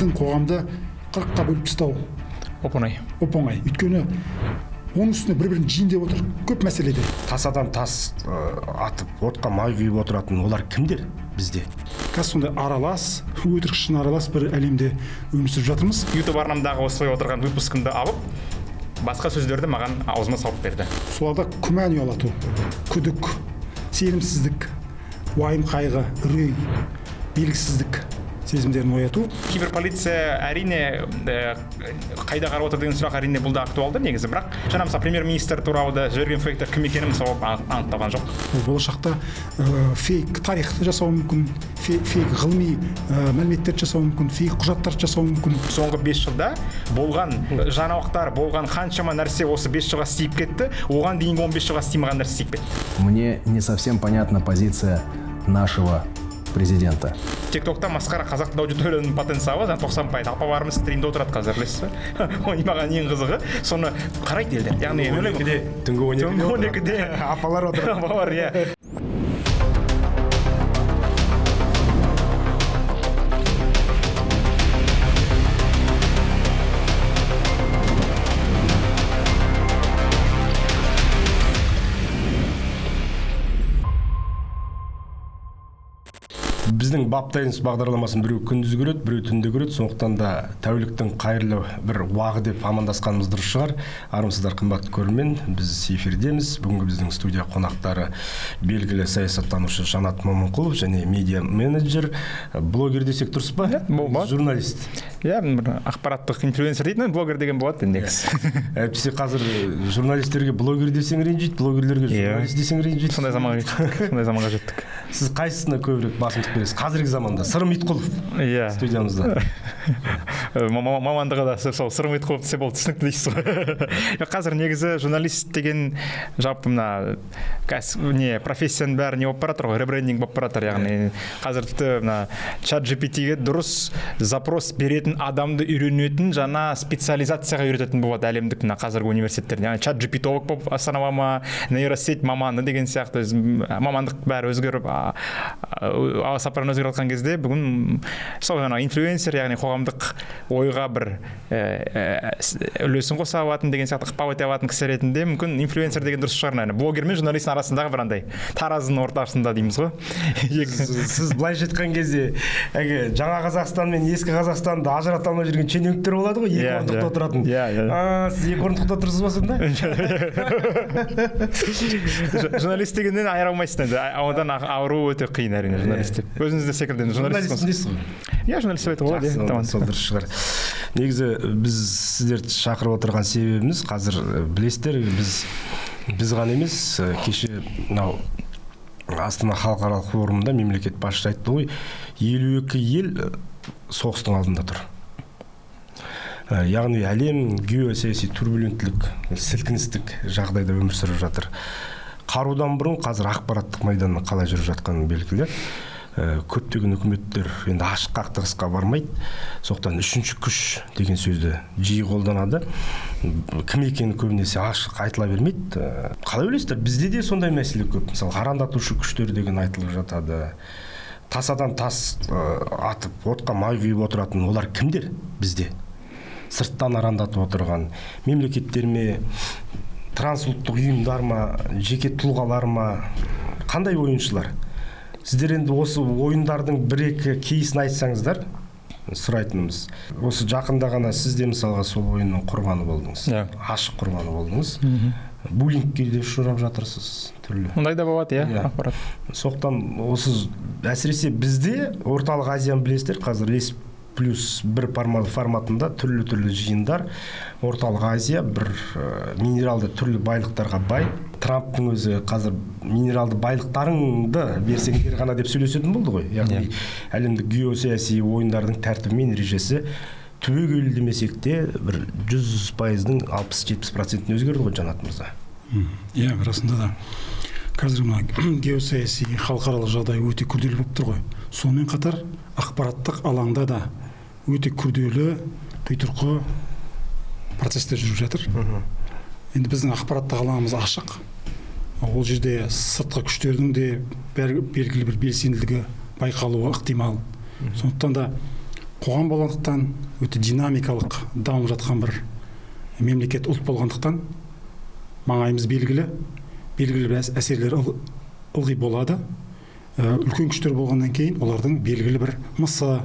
біздің қоғамды 40-қа бөліп тастау оп-оңай. Өйткені оның үстіне бір-бірін жиіндеп отыр көп мәселеде. Тасадан тас атып, отқа май құйып отыратын олар кімдер бізде? Қазір сондай аралас, өтірікшін аралас бір әлемде өмір сүріп жатырмыз. YouTube арнамдағы осылай отырған выпускымды алып, басқа сөздерді маған аузыма салып берді. Соларда күмән ұялату, күдік, сенімсіздік, уайым қайғы, үрей, белгісіздік сезімдерін ояту. Киберполиция әрине қайда қарап отыр деген сұрақ әрине бұл да актуалды негізі, бірақ жаңа мысалы премьер-министр туралы да жіберген фейктер кім екенін мысалы анықталған жоқ. Болашақта фейк тарихты жасауы мүмкін, фейк ғылыми мәліметтерді жасауы мүмкін, фейк құжаттарды жасауы мүмкін. Соңғы 5 жылда болған жаңалықтар, болған қаншама нәрсе осы 5 жылға істейіп кетті, оған дейінгі 15 жылға істемеген нәрсе істейіп кетті. Мне не совсем понятна позиция нашего президента. ТикТокта масқара қазақ тілді аудиторияның потенциалы 90%. Апаларымыз стримде отырады қазір, білесіз бе? Оның маған ең қызығы, соны қарайды елдер. Яғни түнгі 12-де апалар отырады. Апалар, иә. Біздің баптайынс бағдарламасын біреу күндіз көреді, біреу түнде көреді. Сондықтан да тәуліктің қайырлы бір уағы деп амандасқанымыз дұрыс шығар. Армысыздар қымбатты көрермен, біз эфирдеміз. Бүгінгі біздің студия қонақтары белгілі саясаттанушы Жанат Момынқұлов және медиа менеджер, блогер десек дұрыс па? Журналист. Иә, ақпараттық инфлюенсер дейтін, блогер деген болады негізі. Әйтпесе қазір журналистерге блогер десең ренжиді, блогерлерге журналист десең ренжиді. Сондай заманға жеттік. Сіз қайсысына көбірек басымдық бересіз? Қазіргі заманда Сырым Итқұлов студиямызда. Мамандығы да сол Сырым Итқұлов десе болды, түсінікті дейсіз ғой. Қазір негізі журналист деген жалпы мына профессияның бәрі не болып баратыр ғой, ребрендинг болып баратыр. Яғни қазір чат GPT-ге дұрыс запрос беретін адамды үйренетін жаңа специализацияға үйрететін болады әлемдік қазіргі университеттерде. Яғни чат GPT-олог болып санала ма, нейросеть маманы деген сияқты мамандық бәрі өзгеріп сапарын өзгеріп жатқан кезде бүгін сол инфлюенсер, яғни қоғамдық ойға бір үлесін қоса алатын деген сияқты ықпал ете алатын кісі ретінде мүмкін инфлюенсер деген дұрыс шығар. Блогер мен журналист арасындағы бір андай таразының ортасында дейміз ғой. Сіз былай жеткен кезде жаңа Қазақстан мен ескі Қазақстанды ажырата алмай жүрген шенеуніктер болады ғой, екі орындықта отыратын. Сіз екі орындықта тұрсыз ба сонда? Журналист дегеннен айыра алмайсың енді. Одан ауру өте қиын әрине журналист деп. Өзіңіз де секілді журналист дейсіз ғой. Иә, журналист деп айтуға болады. Сол дұрыс шығар. Негізі біз сіздерді шақырып отырған себебіміз қазір білесіздер, біз ғана емес, кеше мынау Астана халықаралық форумында мемлекет басшысы айтты ғой, 52 ел соғыстың алдында тұр. Яғни әлем геосаяси турбуленттілік, сілкіністік жағдайда өмір сүріп жатыр. Қарудан бұрын қазір ақпараттық майданның қалай жүріп жатқаны белгілі. Көптеген үкіметтер енді ашық қақтығысқа бармайды. Сондықтан үшінші күш деген сөзді жиі қолданады. Кім екені көбінесе ашық айтыла бермейді. Қалай ойлайсыздар? Бізде де сондай мәселе көп. Мысалы, арандатушы күштер деген айтылып жатады. Тасадан тас атып, отқа май құйып отыратын олар кімдер бізде? Сырттан арандатып отырған мемлекеттер ме, трансұлттық ұйымдар ма, жеке тұлғалар ма, қандай ойыншылар? Сіздер енді осы ойындардың бір-екі кейсін айтсаңыздар, сұрайтынымыз. Осы жақында ғана сіз де мысалға сол ойынның құрбаны болдыңыз. Ашық құрбаны болдыңыз. Буллингке де ұшырап жатырсыз түрлі. Ондай да болады, иә, ақпарат. Соқтан осы әсіресе бізде орталық Азияны білесіздер, қазір +1 форматында түрлі жиындар. Орталық Азия бір минералды түрлі байлықтарға бай. Трамптың өзі қазір минералды байлықтарыңды берсеңдер ғана деп сөйлесетін болды ғой. Яғни әлемдік геосаяси ойындардың тәртібі мен ережесі түбегейлі демесек те бір 100%-ның 60-70%-ін өзгерді ғой, Жанат мырза. Иә, расында да қазір геосаяси халықаралық жағдай өте күрделі болып тұр ғой. Сонымен қатар ақпараттық алаңда да өте күрделі қитұрқы процестер жүріп жатыр. Енді біздің ақпараттық алаңымыз ашық. Ол жерде сыртқы күштердің де белгілі бір белсенділігі байқалуы ықтимал. Сондықтан да қоғам болғандықтан, өте динамикалық дамып жатқан бір мемлекет, ұлт болғандықтан маңайымыз белгілі бір әсерлер ылғи болады. Үлкен күштер болғаннан кейін олардың белгілі бір мысы,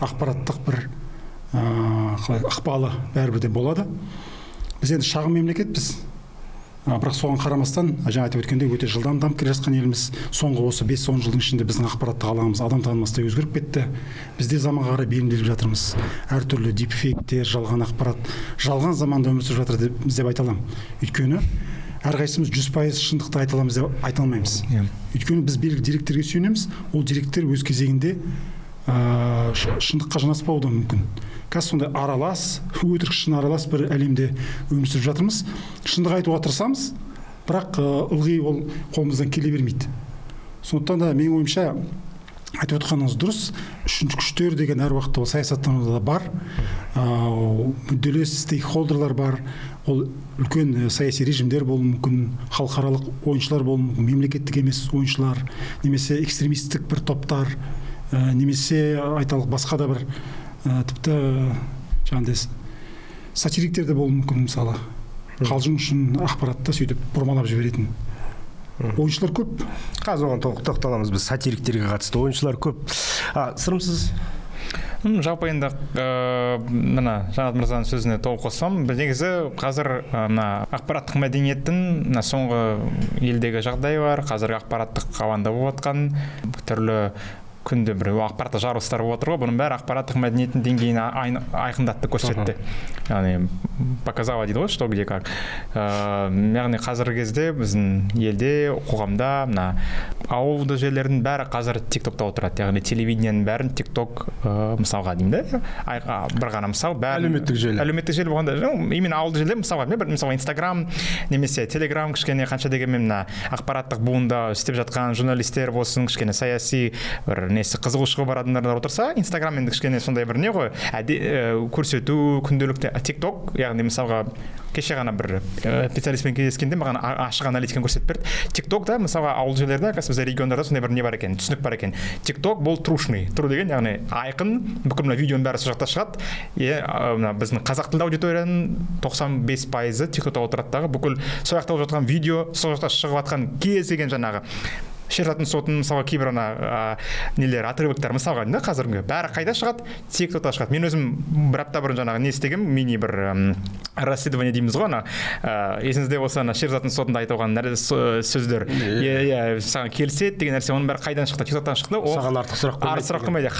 ақпараттық бір ықпалы бәрібір де болады. Біз енді шағын мемлекетпіз, бірақ соған қарамастан, жаңа айтып өткендей, өте жылдам дамып келе жатқан еліміз. Соңғы осы 5-10 жылдың ішінде біздің ақпараттық алаңымыз адам танымастай өзгеріп кетті. Бізде заманға қарай бейімделіп жатырмыз. Әртүрлі дипфейктер, жалған ақпарат, жалған заманда өмір сүріп жатыр деп айта аламын. Өйткені әрқайсымыз 100% шындықты айта аламыз деп айта алмаймыз. Өйткені біз белгілі деректерге сүйенеміз, ол деректер өз кезегінде шындыққа жанаспауы да мүмкін. Қазір сондай аралас, өтірік шын аралас бір әлемде өмір сүріп жатырмыз. Шындық айтуға тырысамыз, бірақ ылғи ол қолымыздан келе бермейді. Сондықтан да менің ойымша айтып отырғаныңыз дұрыс. Үшінші күштер деген әр уақытта ол саясаттануда бар, мүдделес стейкхолдерлар бар. Ол үлкен саяси режимдер болуы мүмкін, халықаралық ойыншылар болуы мүмкін, мемлекеттік емес ойыншылар, немесе экстремистік бір топтар, немесе айталық басқа да бір тіпті жаңағыдай сатириктер де болуы мүмкін, мысалы қалжың үшін ақпаратты сөйтіп бұрмалап жіберетін ойыншылар көп. Қазір оған тоқталамыз, біз сатириктерге қатысты ойыншылар көп. Сырымсыз? Жалпы енді мына Жанат мырзаның сөзіне толық қоссам, біз негізі қазір ақпараттық мәдениеттің соңғы елдегі жағдайы бар. Қазір ақпараттық ауанда болып жатқан түрлі күнде бір ақпараттық жарылыстар болып отыр ғой. Бұның бәрі ақпараттық мәдениеттің деңгейін айқындатты, көрсетті. Яғни показала дейді ғой, что где как. Яғни қазіргі кезде біздің елде, қоғамда мына ауылды жерлердің бәрі қазір TikTokта отырады. Яғни телевидениенің бәрін TikTok мысалға деймін да. Бір ғана мысал, бәрі әлеуметтік желі болғанда, именно ауылды жерлер мысалға, мысалы Instagram немесе Telegram кішкене қанша дегенмен мына ақпараттық буында істеп жатқан журналистер болсын, кішкене саяси бір несі қызығушылығы бар адамдар отырса, Instagram енді кішкене сондай бір не ғой, көрсету күнделікті. TikTok, яғни мысалға кеше ғана бір специалистпен кездескенде маған ашық аналитиканы көрсетіп берді. TikTokта мысалға ауыл жерлерде, бізде региондарда сондай бір не бар екен, түсінік бар екен. TikTok бұл трушный, тру деген, яғни айқын, бүкіл мына видеоның бәрі сол жақта шығады. Біздің қазақ тілді аудиторияның 95% TikTokта отырады, бүкіл сол жақта болып жатқан видео, сол жақта шығып жатқан кез деген жаңағы Шерзаттың сотының мысалға кейбір нелер, отрывоктар мысалға қазіргі бәрі қайда шығады? TikTokта шығады. Мен өзім бір апта бұрын жаңағы не істегем, мини бір расследование дейміз ғой, есіңізде болса Шерзаттың сотында айтылған сөздер, саған келіседі деген нәрсе, оның бәрі қайдан шықты? TikToктан шықты. Саған артық сұрақ қоймайды.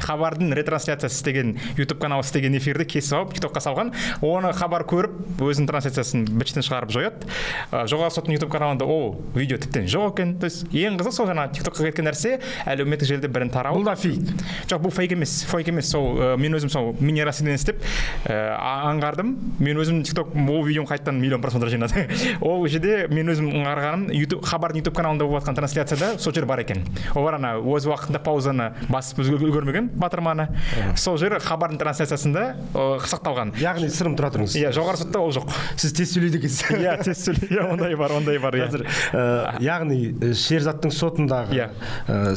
Хабардың ретрансляциясы істеген, YouTube каналы істеген эфирді кесіп алып TikTokқа салған. Оны хабар көріп, өзінің трансляциясын бітшіден шығарып жояды. Жоғарғы соттың YouTube каналында ол видео тіптен жоқ екен. Ең қызық сол жаңа TikTokқа кеткен нәрсе, әлеуметтік желіде бірін тарау. Бұл да фейк. Жоқ, бұл фейк емес. Сол мен өзім сол мини расследование істеп аңғардым. Мен өзім TikTok ол видеом қайттан миллион просмотр жинады. Ол жерде мен өзім аңғарғаным, хабардың YouTube каналында болып жатқан трансляцияда сол жер бар екен. Ол бар өз уақытында паузаны басып үлгермеген батырманы. Сол жер хабардың трансляциясында сақталған. Яғни сырым тұра тұрыңыз. Иә, жоғары сотта ол жоқ. Сіз тез сөйлейді екенсіз. Иә, тез сөйлейді. Ондай бар. Яғни Шерзаттың сотындағы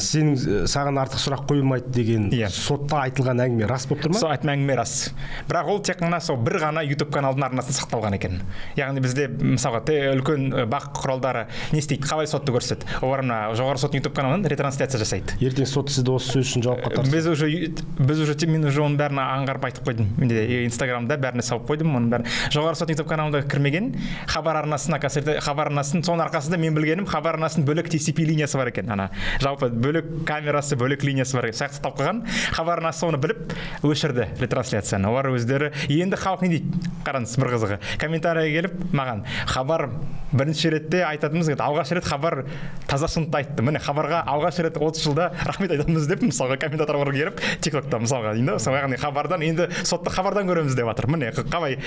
саған артық сұрақ қойылмайды деген сотта айтылған әңгіме рас болып тұр ма? Сол айтылған әңгіме рас. Бірақ ол тек қана сол бір ғана YouTube каналдың арнасында сақталған екен. Яғни бізде мысалға үлкен бақ құралдары не істейді, қалай сотты көрсетеді. Олар мына жоғары соттың YouTube каналынан ретрансляция жасайды. Ертең сот сізді осы сөз үшін жауапқа тартсын. Мен уже оның бәрін аңғарып айтып қойдым. Менде Instagramда бәріне салып қойдым, оның бәрін. Жоғары сот YouTube каналына кірмеген, хабар арнасын соның арқасында мен білгенім, хабар арнасының бөлек TCP линиясы бар екен. Жалпы бөлек камерасы, бөлек линиясы бар екен. Сияқты тапқыған, хабар арнасы оны біліп өшірді ретрансляцияны. Олар өздері, енді халық не дейді? Қараңыз, бір қызығы. Комментарийға келіп, маған хабар бірінші ретте айтатынымыз, алғаш рет хабар таза шындықты айтты. Міне хабарға алғаш рет 30 жылда рахмет айтатынымыз деп, мысалға комментаторлар келіп, TikTokта мысалға дейді. Яғни хабардан енді сотты хабардан көреміз деп жатыр. Міне қалай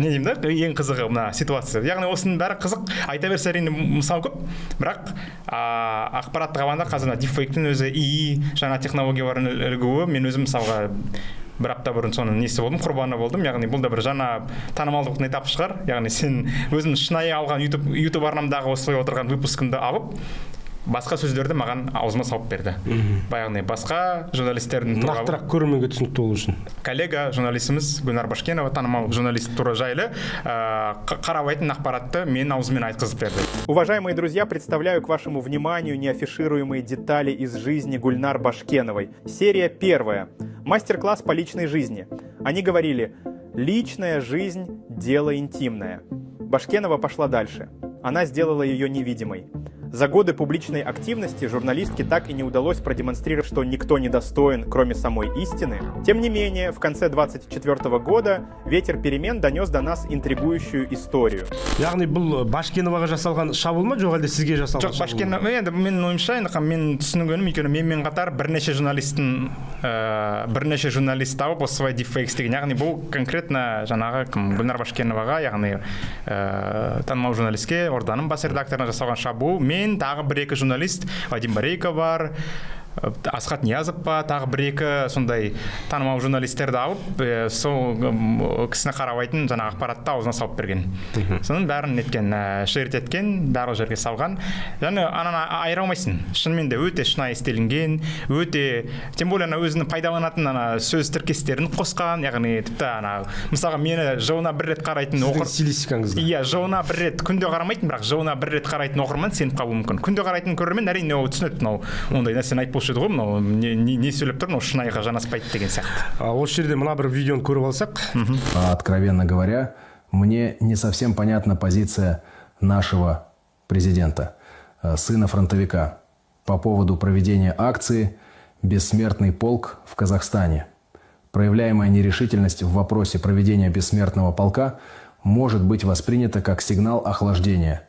не деймін да, ең қызығы мына ситуация. Яғни осының бәрі қызық. Айта берсе әрине мысал көп, бірақ ақпараттық алаңда қазір дипфейктің өзі жаңа технологиялардың ілігуі, мен өзім мысалға бір апта бұрын соның несі болдым, құрбаны болдым. Яғни бұл да бір жаңа танымалдықтың этапы шығар. Яғни сен өзім шынайы алған YouTube арнамдағы осылай отырған выпускымды алып, басқа сөздерді маған аузыма салып берді. Баяғыны басқа журналистердің нақтырақ көрерменге түсінікті болу үшін. Коллега журналистіміз Гүлнар Башкенова, танымал журналист туралы жайлы қарабайтын ақпаратты мен аузымен айтқызып берді. Уважаемые друзья, представляю к вашему вниманию неафишируемые детали из жизни Гульнар Башкеновой. Серия 1. Мастер-класс по личной жизни. Они говорили: личная жизнь – дело интимное. Башкенова пошла дальше. Она сделала ее невидимой. За годы публичной активности журналистке так и не удалось продемонстрировать, что никто не достоин, кроме самой истины. Тем не менее, в конце 2024 года ветер перемен донес до нас интригующую историю. Яғни бұл Башкеноваға жасалған шабуыл ма, жоқ әлде сізге жасалған шабуыл? Башкенова, енді менің ойымша, мен түсінгенім, өйткені менімен қатар бірнеше журналист тауып осылай дипфейкс деген. Яғни бұл конкретно жаңағы Гүлнар Башкеноваға, яғни танымал журналистке, Орданың бас редакторына жасалған шабуыл. Мен тағы бір-екі журналист, Вадим Барейко бар, Асхат Ниязов па, тағы бір-екі сондай танымал журналистерді алып, сол кісіні қарабайтын жаңағы ақпаратты аузына салып берген. Соның бәрін неткен, шерт еткен, барлық жерге салған. Және ананы айыра алмайсың. Шынымен де өте шынайы істелінген, өте, тем более өзінің пайдаланатын сөз тіркестерін қосқан, яғни тіпті мысалға мені жылына бір рет қарайтын оқыр. Сіздің стилистикаңызда. Иә, жылына бір рет, күнде қарамайтын, бірақ жылына бір рет қарайтын оқырман сеніп қалуы мүмкін. Күнде қарайтын көрермен әрине ол түсінеді, ондай нәрсені айтпаушы еді ғой, мынау не сөйлеп тұр, шынайға жанаспайды деген сияқты. Осы жерде мына бір видеоны көріп алсақ. Откровенно говоря, мне не совсем понятна позиция нашего президента, сына фронтовика, по поводу проведения акции «Бессмертный полк в Казахстане». Проявляемая нерешительность в вопросе проведения бессмертного полка может быть воспринята как сигнал охлаждения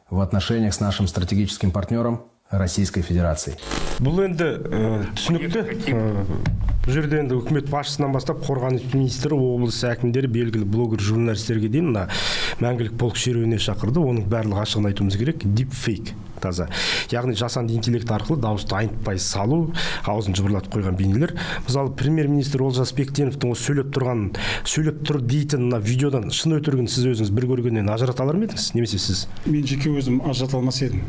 в отношениях с нашим стратегическим партнером Российской Федерации. Бұл енді түсінікті. Бұл жерде енді үкімет басшысынан бастап қорғаныс министрі, облыс әкімдері, белгілі блогер, журналистерге дейін мәңгілік полк шеруіне шақырды. Оның барлығы ашығын айтуымыз керек. Дипфейк таза. Яғни жасанды интеллект арқылы дауысты айнытпай салу, аузын жыбырлатып қойған бейнелер. Мысалы, премьер-министр Олжас Бектеновтың сөйлеп тұр дейтін видеодан шын өтірігін сіз өзіңіз бір көргеннен ажырата алар ма едіңіз? Немесе сіз? Мен жеке өзім ажырата алмас едім.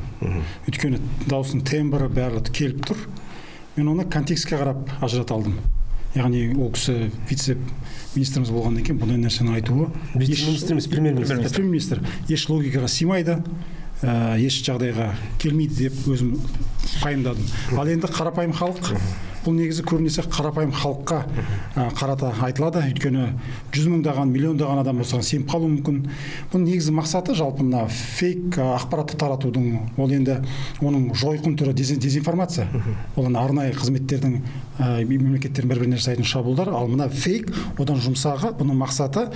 Өйткені дауыстың тембрі барлығы келіп тұр. Мен оны контекстке қарап ажырата алдым. Яғни ол кісі вице-министріміз болғаннан кейін бұндай нәрсені айтуы. Вице-министр емес, премьер-министр. Еш логикаға сыймайды. Еш жағдайға келмейді деп өзім пайымдадым. Ал енді қарапайым халық, бұл негізі көбінесе қарапайым халыққа қарата айтылады. Өйткені 100 мыңдаған, миллиондаған адам осыған сеніп қалуы мүмкін. Бұл негізі мақсаты жалпы мына фейк ақпаратты таратудың, ол енді оның жойқын түрі дезинформация. Ол арнайы қызметтердің, мемлекеттердің бір-біріне жасайтын шабуылдар. Ал мына фейк, одан жұмсағы, бұның мақсаты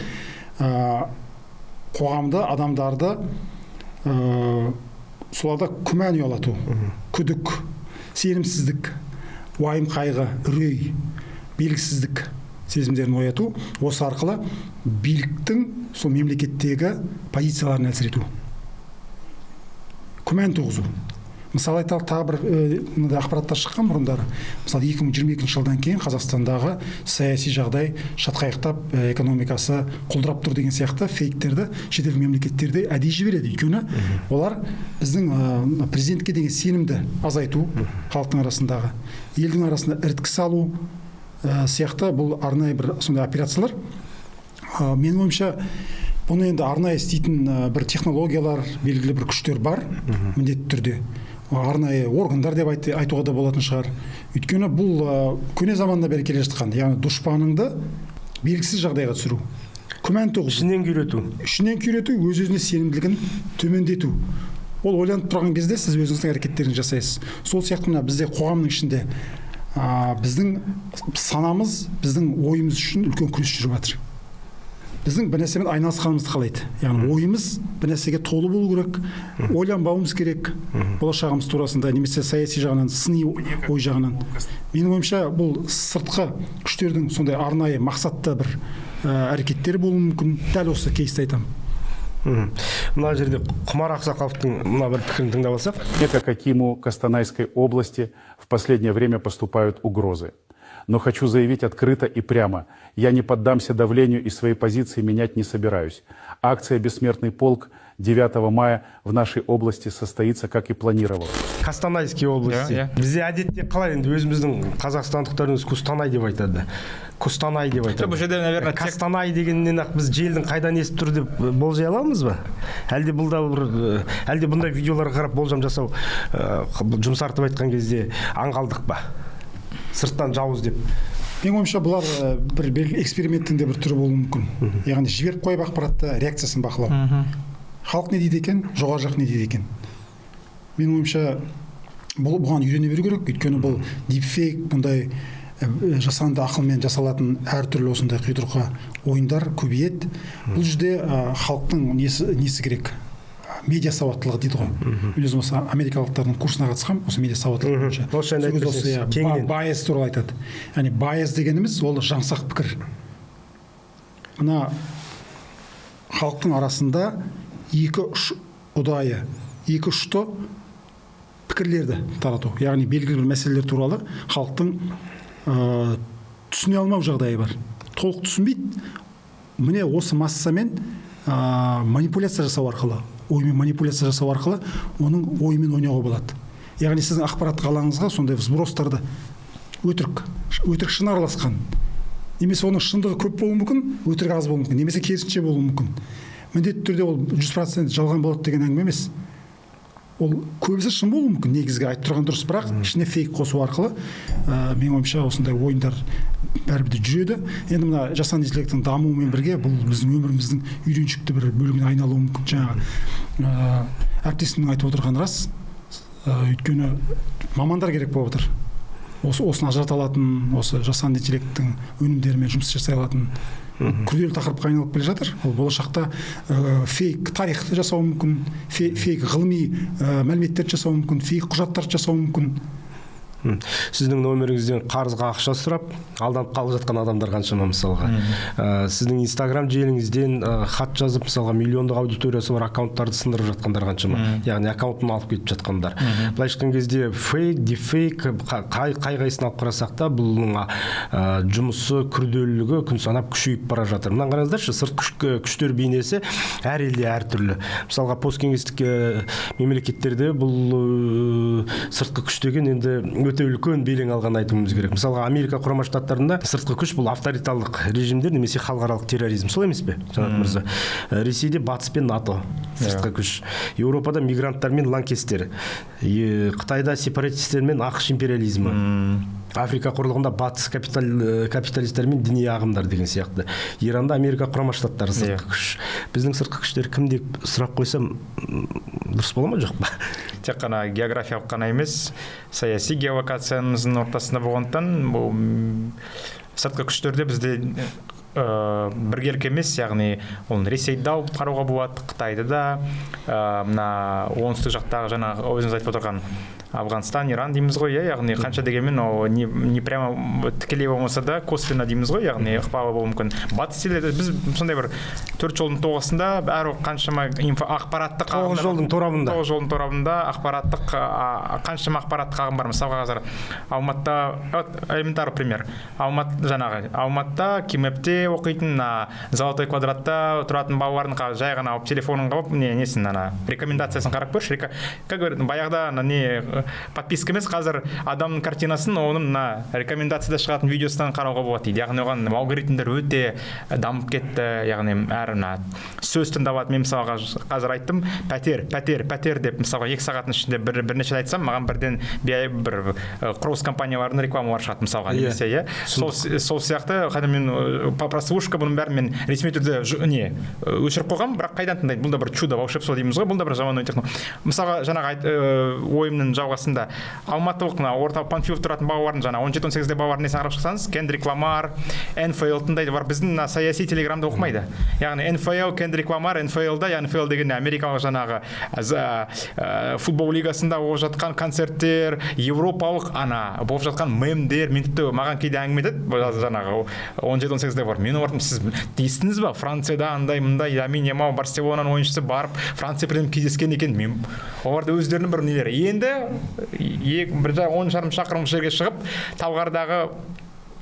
қоғамда адамдарды соларда күмән ұялату, күдік, сенімсіздік, уайым қайғы, үрей, белгісіздік сезімдерін ояту, осы арқылы биліктің сол мемлекеттегі позицияларын әлсірету, күмән туғызу. Мысалы айталық тағы бір ақпараттар шыққан бұрындары. Мысалы 2022 жылдан кейін Қазақстандағы саяси жағдай шатқаяқтап, экономикасы құлдырап тұр деген сияқты фейктерді шетел мемлекеттерде әдейі жібереді. Өйткені олар біздің президентке деген сенімді азайту, халықтың арасындағы, елдің арасында іріткі салу сияқты бұл арнайы бір сондай операциялар. Менің ойымша бұны енді арнайы істейтін бір технологиялар, белгілі бір күштер бар, міндетті түрде. Арнайы органдар деп айтуға да болатын шығар. Өйткені бұл көне заманда бері келе жатқан, яғни дұшпаныңды белгісіз жағдайға түсіру, күмән туғызу, ішінен күйрету, өз-өзіне сенімділігін төмендету. Ол ойланып тұрған кезде сіз өзіңіздің әрекеттеріңізді жасайсыз. Сол сияқты бізде қоғамның ішінде біздің санамыз, біздің ойымыз үшін үлкен күрес жүріп жатыр. Біздің бір нәрсемен айналысқанымызды қалайды. Яғни ойымыз бір нәрсеге толы болу керек, ойланбауымыз керек, болашағымыз турасында, немесе саяси жағынан, сыни ой жағынан. Менің ойымша бұл сыртқы күштердің сондай арнайы мақсатты бір әрекеттері болуы мүмкін. Дәл осы кейсті айтамын. Мына жерде Құмар Ақсақаловтың мына бір пікірін тыңдап алсақ. Как Акиму Костанайской области в последнее время поступают угрозы. но хочу заявить открыто и прямо. Я не поддамся давлению и свои позиции менять не собираюсь. Акция «Бессмертный полк» 9 мая в нашей области состоится, как и планировалось. Костанайский области. Бізде әдетте қалай енді өзіміздің қазақстандықтарымыз Костанай деп айтады. Костанай деп айтады. Бұл жерде, наверное, Костанай дегеннен ақ біз желдің қайдан естіп тұр деп болжай аламыз ба? Әлде бұндай видеоларға қарап болжам жасау жұмсартып айтқан кезде аңғалдық па? Сырттан жауыз деп. Менің ойымша бұлар бір эксперименттің де бір түрі болуы мүмкін. Яғни жіберіп қойып ақпаратты реакциясын бақылау. Халық не дейді екен, жоғары жақ не дейді екен. Менің ойымша бұған үйрене беру керек, өйткені бұл дипфейк, бұндай жасанды ақылмен жасалатын әртүрлі осындай құйтырқы ойындар көбейеді. Бұл жерде халықтың несі керек? Медиа сауаттылығы дейді ғой. Мен өзім осы америкалықтардың курсына қатысқам, осы медиа сауаттылығы бойынша. Байыз туралы айтады. Яғни байыз дегеніміз ол жаңсақ пікір. Мына халықтың арасында екі ұшты пікірлерді тарату. Яғни белгілі бір мәселелер туралы халықтың түсіне алмау жағдайы бар. Толық түсінбейді. Міне осы массамен манипуляция жасау арқылы, оймен манипуляция жасау арқылы оның оймен ойнауға болады. Яғни сіздің ақпараттық алаңыңызға сондай взбростарды өтірік шын араласқан, немесе оның шындығы көп болуы мүмкін, өтірік аз болуы мүмкін, немесе керісінше болуы мүмкін. Міндетті түрде ол 100% жалған болады деген әңгіме емес. Ол көбісі шын болуы мүмкін, негізгі айтып тұрған дұрыс, бірақ ішіне фейк қосу арқылы менің ойымша осындай ойындар бәрібір де жүреді. Енді мына жасанды интеллекттің дамуымен бірге бұл біздің өміріміздің үйреншікті бір бөлігіне айналуы мүмкін. Жаңағы әріптесімнің айтып отырғаны рас. Өйткені мамандар керек болып отыр. Осыны ажырата алатын, осы жасанды интеллекттің өнімдерімен жұмыс жасай алатын күрделі тақырыпқа айналып келе жатыр. Ол болашақта фейк тарихты жасауы мүмкін, фейк ғылыми мәліметтерді жасауы мүмкін, фейк құжаттарды жасауы мүмкін. Сіздің номеріңізден қарызға ақша сұрап, алданып қалып жатқан адамдар қаншама мысалға. Сіздің Инстаграм желіңізден хат жазып, мысалға миллиондық аудиториясы бар аккаунттарды сындырып жатқандар қаншама. Яғни аккаунтын алып кетіп жатқандар. Былай айтқан кезде фейк, дипфейк қай-қайсысын алып қарасақ та бұның жұмысы, күрделілігі күн санап күшейіп бара жатыр. Мынаны қараңыздаршы, сыртқы күштер бейнесі әр елде әртүрлі. Мысалға посткеңестік мемлекеттерде бұл сыртқы күш деген енді өте үлкен белең алған айтуымыз керек. Мысалға Америка құрама штаттарында сыртқы күш бұл авторитарлық режимдер немесе халықаралық терроризм. Сол емес пе, Жанат мырза? Ресейде батыс пен НАТО сыртқы күш. Еуропада мигранттар мен лаңкестер. Қытайда сепаратистер мен ақш империализмі. Африка құрлығында батыс капиталистер мен діни ағымдар деген сияқты. Иранда Америка құрама штаттары сыртқы күш. Біздің сыртқы күштер кім деп сұрақ қойсам дұрыс бола ма, жоқ па? Тек қана географиялық қана емес, саяси геолокациямыздың ортасында болғандықтан бұл сыртқы күштерде бізде біргелік емес, яғни оны Ресейді да қарауға болады, Қытайды да, мына оңтүстік жақтағы жаңағы өзіңіз айтып отырған Афганстан, Иран дейміз ғой, яғни қанша дегенмен не прямо тікелей болмаса да косвенно дейміз ғой, яғни ықпалы болуы мүмкін. Батыс елдерде біз сондай бір 4 жолдың тоғысында бәрі қаншама ақпараттық 9 жолдың торабында ақпараттық қаншама ақпараттық ағым бар. Мысалға қазір Алматыда элементарлы пример. Алматыда Кимэпте оқитын Золотой квадратта тұратын балалардың жай ғана телефонын қалып несін рекомендациясын қарап көрші. Как говорят, баяғыда подписка емес, қазір адамның картинасын оның рекомендацияда шығатын видеосынан қарауға болады дейді. Яғни оған алгоритмдер өте дамып кетті. Яғни әр сөз тыңдап алады. Мен мысалға қазір айттым, пәтер деп мысалға 2 сағаттың ішінде бірнеше айтсам, маған бірден бір кросс компаниялардың рекламалары шығады мысалға. Сол сияқты мен прослушка бұның бәрін мен ресми түрде өшіріп қойғам, бірақ қайдан тыңдайды? Бұл да бір чудо, волшебство дейміз ғой, бұл да бір заманауи технология. Мысалға жаңағы ойымның жалғасында алматылық орталық Панфилов тұратын балалардың 17-18-де балалардың несін қарап шықсаңыз, Кендрик Ламар, НФЛ тыңдайды, бар біздің саяси телеграмда оқымайды. Яғни НФЛ, Кендрик Ламар, НФЛ-да, НФЛ деген америкалық жаңағы футбол лигасында болып жатқан концерттер, европалық болып жатқан мемдер, мен тіпті маған кейде әңгіме етеді, жаңағы 17-18-де бар. Мен олардың сіз естіңіз ба? Францияда андай-мындай Ламин Ямал Барселонаның ойыншысы барып, Франция президенті кездескен екен. Мен оларды өздерінің бір нелері. Енді бір 10 шақырым жерге шығып, Талғардағы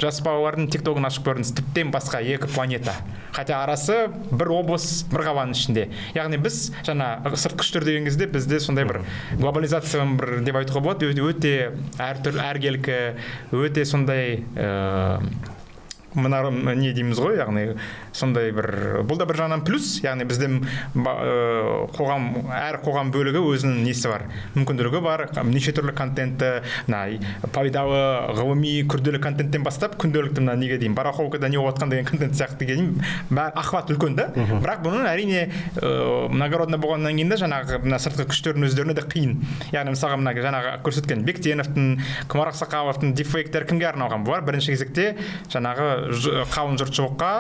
жас балалардың тиктогын ашып көріңіз, тіптен басқа екі планета, хотя арасы бір облыс, бір қаланың ішінде. Яғни біз жаңа сыртқы күштер деген кезде бізде сондай бір глобализация бір деп айтуға болады, өте әркелкі, өте сондай не дейміз ғой, яғни сондай бір, бұл да бір жағынан плюс, яғни бізде әр қоғам бөлігі өзінің несі бар, мүмкінділігі бар, неше түрлі контентті, пайдалы, ғылыми, күрделі контенттен бастап, күнделікті неге дейін, барахолкада не болатқан деген контент сияқты деген охват үлкен да, бірақ бұның әрине нагородный болғаннан кейін де жаңағы сыртқы күштердің өздеріне де қиын. Яғни мысалға жаңағы көрсеткен Бектеновтың, Құмар Ақсақаловтың дипфейктері кімге арналған? Бұлар бірінші кезекте жаңағы қалың жұртшылыққа,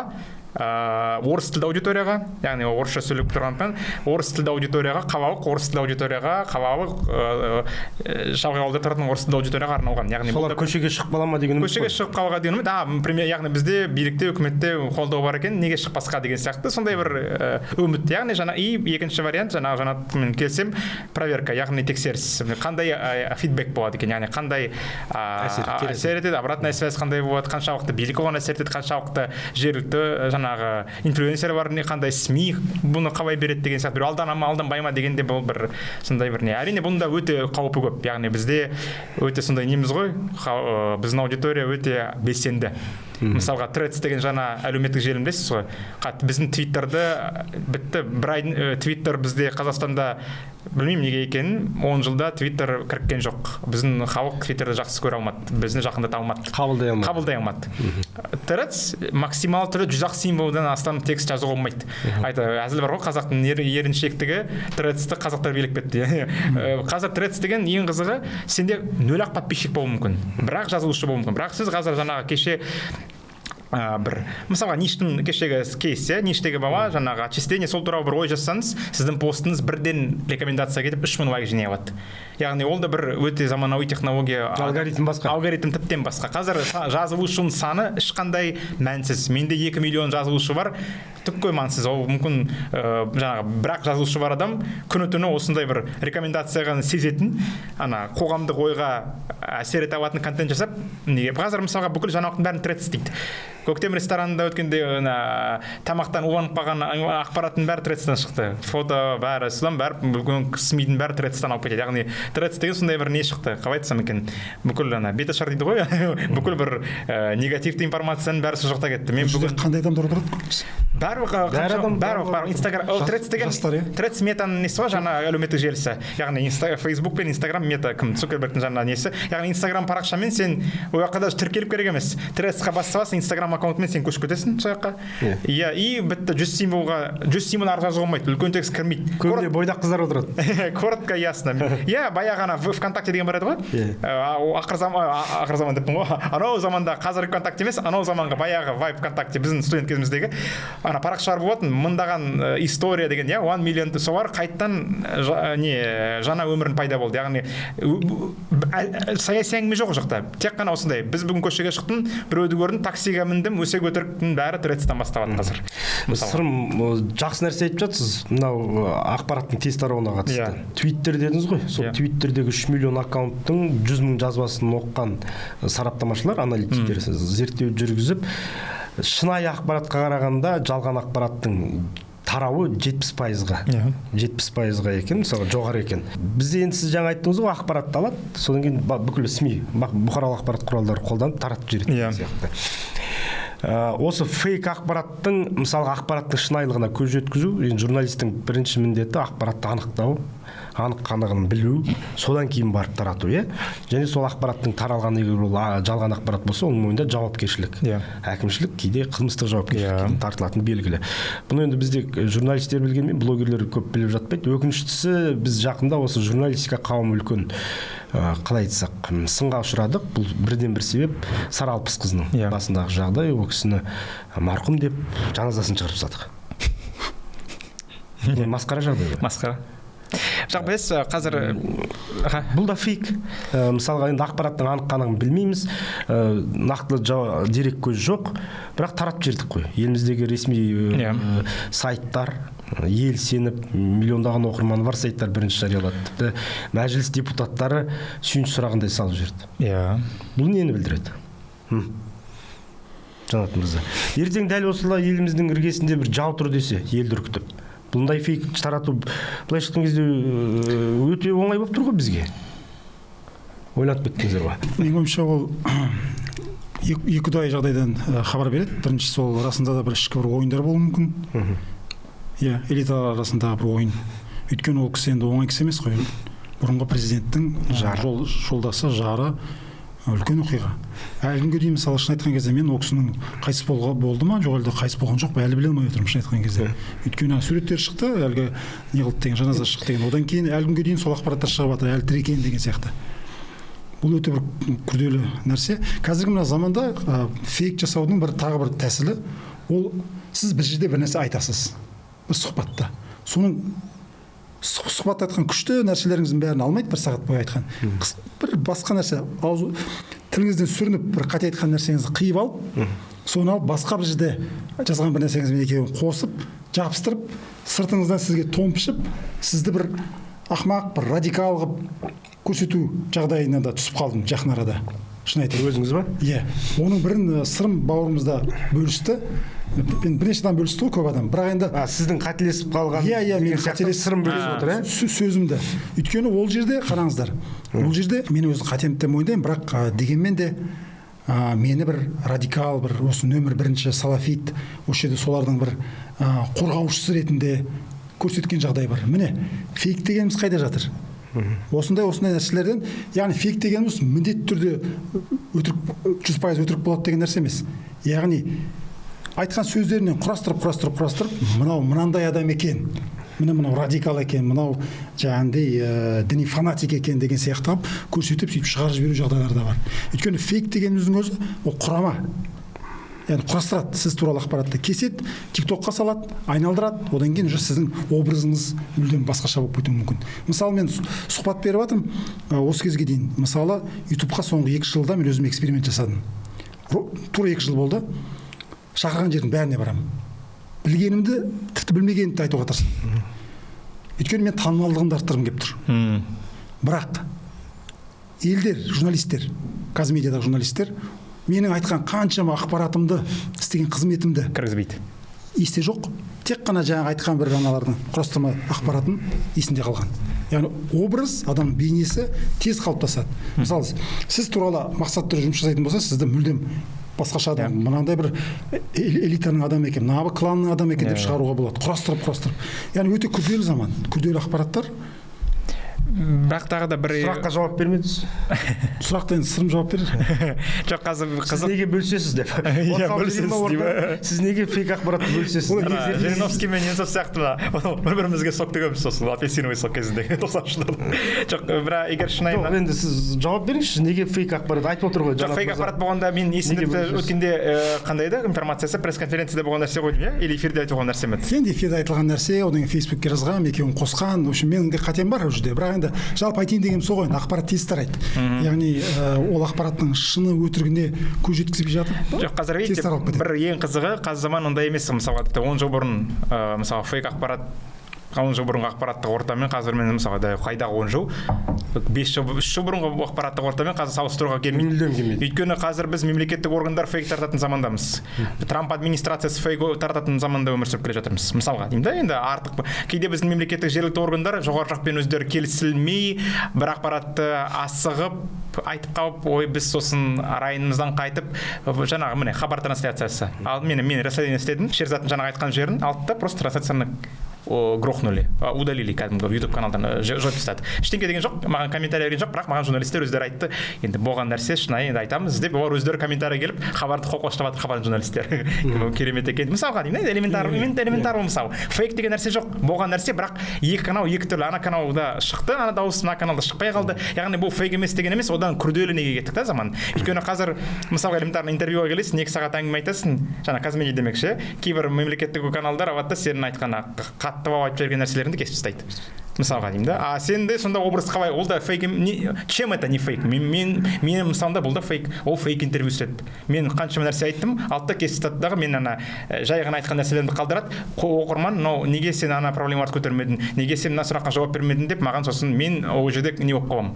орыс тілді аудиторияға, яғни орысша сөйлеп тұрғандықтан, орыс тілді аудиторияға, қалалық орыс тілді аудиторияға, қалалық шалғай ауылда тұратын орыс тілді аудиторияға арналған. Яғни солар көшеге шығып қала ма деген үміт. Көшеге шығып қалуға деген үміт. Яғни бізде билікте, үкіметте қолдау бар екен, неге шықпасқа деген сияқты сондай бір үміт. Яғни екінші вариант, жаңа келсем, проверка, яғни тексеріс. Қандай фидбек болады екен, яғни қандай әсер етеді, обратная связь қандай болады, қаншалықты билік оған әсер етеді, қаншалықты жергілікті жаңағы инфлюенсер бар, қандай СМИ бұны қалай береді деген сияқты, алданбай ма дегенде бұл бір сондай бір не. Әрине бұнда өте қаупі көп, яғни бізде өте сондай неміз ғой, біздің аудитория өте белсенді. Мысалға Threads деген жаңа әлеуметтік желі білесіз ғой, біздің твиттерді бітті, бір ай твиттер бізде Қазақстанда білмеймін неге екенін, 10 жылда твиттер кіріккен жоқ. Біздің халық твиттерді жақсы көре алмады, бізді жақындата алмады, қабылдай алмады. Threads максимал түрі 100 символдан астам текст жазуға болмайды. Әзіл бар ғой, қазақтың еріншектігі Threads'ті қазақтар билеп кетті. Қазір Threads деген ең қызығы, сенде 0 подписчик болуы мүмкін, бірақ жазылушы болуы мүмкін. Бірақ сіз қазір жаңағы кеше бір мысалға ништің кешегі кейс, ништегі бала жаңағы отчисление сол туралы бір ой жазсаңыз, сіздің постыңыз бірден рекомендация кетіп 3000 лайк жинай алады. Яғни ол да бір өте заманауи технология. Алгоритм басқа. Алгоритм тіптен басқа. Қазір жазылушының саны ешқандай мәнсіз. Менде 2 миллион жазылушы бар, түкке маңсыз. Ол мүмкін жаңағы бірақ жазылушы бар адам күні-түні осындай бір рекомендацияға сезетін, қоғамдық ойға әсер ете алатын контент жасап, неге? Қазір мысалға бүкіл жаңалықтың бәрін Threads дейді. Көктем ресторанында өткенде тамақтан уланып қалған ақпараттың бәрі Threads'тан шықты. Фото бәрі, содан бәрі бүкіл СМИ-дің бәрі Threads'тан алып кетеді. Яғни Threads деген сондай бір не шықты. Қалай айтсам екен, бүкіл беташар дейді ғой, бүкіл бір негативті информацияның бәрі сол жақта кетті. Мен бүгін қандай адамдар отырады? Бәрі Instagram, Threads деген Threads метаның несі ғой, жаңа әлеуметтік желісі. Яғни Facebook пен Instagram мета, кім Цукербергтің жаңа несі. Яғни Instagram парақшамен сен ол жаққа даже тіркеліп керек емес. Threads'қа бас саласың, Instagram аккаунтымен сен көшіп кетесің сол жаққа. Иә, и бітті 100 символ ары жазуға болмайды, үлкен текст кірмейді. Көбіне бойдақ қыздар отырады. Коротко, ясно. Иә, баяғы ғана ВКонтакте деген бар еді ғой. Ақыр заман деппін ғой. Анау заманда, қазіргі ВКонтакте емес, анау заманға баяғы Vibe ВКонтакте біздің студент кезіміздегі парақшалар болатын, мыңдаған история деген, 1 миллион солар қайттан жаңа өмірін пайда болды. Яғни саяси әңгіме жоқ жақта. Тек қана осындай. Біз бүгін көшеге шықтым, біреуді көрдім, таксиге міндім, өсе көтеріктің бәрі Threads'тан басталады қазір. Сырым, жақсы нәрсе айтып жатсыз, мынау ақпараттың тез тарауына қатысты. Твиттер дедіңіз ғой, сол Твиттердегі 3 миллион аккаунттың 100 мың жазбасын оққан сараптамашылар, аналитиктер зерттеу жүргізіп, шынайы ақпаратқа қарағанда жалған ақпараттың тарауы 70%-ға. 70%-ға екен, мысалы жоғары екен. Бізде енді сіз жаңа айттыңыз ғой, ақпаратты алады, содан кейін бүкіл СМИ, бұқаралық ақпарат құралдары қолданып таратып жібереді сияқты. Осы фейк ақпараттың, мысалы ақпараттың шынайылығына көз жеткізу, журналистің бірінші міндеті ақпаратты анықтау, анық-қанығын білу, содан кейін барып тарату, және сол ақпараттың таралған егер ол жалған ақпарат болса, оның мойнында жауапкершілік. Әкімшілік, кейде қылмыстық жауапкершілік талқылатын белгілі. Бұны енді бізде журналистер білгенмен, блогерлер көп біліп жатпайды. Өкініштісі, біз жақында осы журналистика қауымы үлкен, қалай айтсақ, сынға ұшырадық. Бұл бірден бір себеп Сары Алпыс қызының басындағы жағдай, ол кісіні марқұм деп жаназасын шығарып тастадық. Масқара жағдай. Масқара. Жоқ, біз қазір бұл да фейк. Мысалға енді ақпараттың анық-қанығын білмейміз, нақты дерек көз жоқ, бірақ таратып жібердік қой. Еліміздегі ресми сайттар, ел сеніп, миллиондаған оқырманы бар сайттар бірінші жариялады. Тіпті мәжіліс депутаттары сүйінші сұрағандай салып жіберді. Бұл нені білдіреді? Жанат мырза, ертең дәл осылай еліміздің іргесінде бір жау тұр десе, елді үркітіп, бұндай фейк тарату былайша айтқан кезде өте оңай болып тұр ғой бізге. Ойланып кеттіңіздер ба? Менің ойымша ол екіұдай жағдайдан хабар береді. Біріншісі ол расында да бір ішкі бір ойындар болуы мүмкін. Иә, элиталар арасында бір ойын. Өйткені ол кісі енді оңай кісі емес қой. Бұрынғы президенттің жолдасы, жары, үлкен оқиға. Әлі күнге дейін мысалы шын айтқан кезде мен ол кісінің қайтыс болды ма, жоқ әлде қайтыс болған жоқ па, әлі біле алмай отырмын шын айтқан кезде. Өйткені суреттер шықты, әлгі не қылды деген, жаназа шықты деген. Одан кейін әлі күнге дейін сол ақпараттар шығып жатыр, әлі тірі екен деген сияқты. Бұл өте бір күрделі нәрсе. Қазіргі мына заманда фейк жасаудың тағы бір тәсілі, ол сіз бір жерде бір нәрсе айтасыз, бір сұхбатта. Соның сұхбатта айтқан күшті нәрселеріңіздің бәрін алмайды, бір сағат бойы айтқан. Бір басқа нәрсе, тіліңізден сүрініп бір қате айтқан нәрсеңізді қиып алып, соны алып басқа бір жерде жазған бір нәрсеңізбен екеуін қосып, жабыстырып, сыртыңыздан сізге томпышып, сізді бір ақымақ, бір радикал қылып көрсету жағдайына да түсіп қалдым жақын арада. Шын айтайын. Өзіңіз ба? Иә. Оның бірін сырым бауырымызда бөлісті. Бірнеше адам бөлісті ғой, көп адам. Бірақ енді сіздің қателесіп қалған мен қателесіп сырым бөлісіп отыр, сөзімді. Өйткені ол жерде қараңыздар. Ол жерде мен өз қатемді мойындаймын, бірақ дегенмен де мені бір радикал, бір осы нөмір бірінші салафит, осы жерде солардың бір қорғаушысы ретінде көрсеткен жағдай бар. Міне, фейк дегеніміз қайда жатыр? Осындай нәрселерден, яғни фейк дегеніміз міндетті түрде 100% өтірік болады деген нәрсе емес. Яғни айтқан сөздерінен құрастырып, мынандай адам екен, мынау радикал екен, мынау жаңағындай діни фанатик екен деген сияқты көрсетіп сөйтіп шығарып жіберу жағдайлары да бар. Өйткені фейк дегеніміздің өзі ол құрама. Яғни құрастырады, сіз туралы ақпаратты кеседі, тиктокқа салады, айналдырады, одан кейін уже сіздің образыңыз мүлдем басқаша болып кетуі мүмкін. Мысалы мен сұхбат беріп жатырмын, осы кезге дейін. Мысалы, ютубқа соңғы 2 жылда мен өзім эксперимент жасадым. Тура 2 жыл болды. Шақырған жердің бәріне барамын. Білгенімді, тіпті білмегенімді айтуға тырысамын. Өйткені мен танымалдығымды арттырғым келіп тұр. Бірақ елдер, журналистер, Казмедиадағы журналистер менің айтқан қаншама ақпаратымды, істеген қызметімді кіргізбейді. Есте жоқ. Тек қана жаңағы айтқан бір аналардың құрастырма ақпаратын есінде қалған. Яғни образ, адамның бейнесі тез қалыптасады. Мысалы, сіз туралы мақсатты жұмыс жасайтын болса, сізді мүлдем басқаша адам, мынандай бір элитаның адамы екен, мына кланның адамы екен деп шығаруға болады. Құрастырып. Яғни өте күрделі заман, күрделі ақпараттар. Бірақ тағы да бір сұраққа жауап бермедіңіз. Сұрақты енді сырым жауап берер. Жоқ, қазір сіз неге бөлісесіз деп. Сіз неге фейк ақпаратты бөлісесіз? Жириновский мен Немцов сияқты бір-бірімізге сок төгеміз сосын апельсиновый сок кезінде 90-шы жылдары. Жоқ, бірақ егер шынайы енді сіз жауап беріңізші, неге фейк ақпарат айтып отыр ғой. Жоқ, фейк ақпарат болғанда мен есімді өткенде қандай еді информациясы пресс-конференцияда болған нәрсе ғой деймін, или эфирде айтылған нәрсе ме? Енді эфирде айтылған нәрсе, одан кейін Фейсбукке жазған, екеуін қосқан. В общем, менің де қатем бар ол жерде. Бірақ енді жалпы айтайын дегенім сол ғой, ақпарат тез тарайды. Яғни ол ақпараттың шыны өтірігіне көз жеткізбей жатыр. Жоқ, қазір бір ең қызығы, қазір заман ондай емес. Мысалға 10 жыл бұрын мысалы фейк ақпарат 10 жыл бұрынғы ақпараттық ортамен қазір мен мысалы қайдағы 10 жыл 3 жыл бұрынғы ақпараттық ортамен қазір салыстыруға келмейді. Өйткені қазір біз мемлекеттік органдар фейк тарататын замандамыз. Трамп администрациясы фейк тарататын заманда өмір сүріп келе жатырмыз. Мысалға деймін да, енді артық кейде біздің мемлекеттік жергілікті органдар жоғары жақпен өздері келісілмей бір ақпаратты асығып айтып қалып, ой біз сосын районымыздан қайтып жаңағы міне хабар трансляциясы. Ал мен расследование істедім, Шерзаттың жаңағы айтқан жерін алды да просто трансляцияны грохнули, удалили кәдімгі YouTube каналдан жойып тастады. Ештеңе деген жоқ, маған комментарий берген жоқ, бірақ маған журналистер өздері айтты, енді болған нәрсе шынайы енді айтамыз деп, олар өздері комментарий келіп, хабарды қоқлаштап жатыр хабардың журналистер. Керемет екен. Мысалға деймін, элементар мысалы. Фейк деген нәрсе жоқ, болған нәрсе, бірақ екі канал екі түрлі, ана каналда шықты, ана дауыс мына каналда шықпай қалды. Яғни бұл фейк емес деген емес, одан күрделі неге кеттік та заман. Өйткені қазір мысалға элементарный интервьюға келесің, 2 сағат әңгіме айтасың, жаңа Казмедиа демекші, кейбір мемлекеттік каналдар аватта сенің айтқан қатты айтып берген нәрселеріңді кесіп тастайды. Мысалға деймін да. А сен де сонда образ қалай? Ол да фейк. Чем это не фейк? Мен мысалда бұл да фейк. Ол фейк интервью істеді. Мен қаншама нәрсе айттым, алтта кесіп тастады дағы мен ана жай ғана айтқан нәрселерімді қалдырады. Оқырман, неге сен ана проблемаларды көтермедің? Неге сен мына сұраққа жауап бермедің деп маған сосын мен ол жерде не болып қаламын.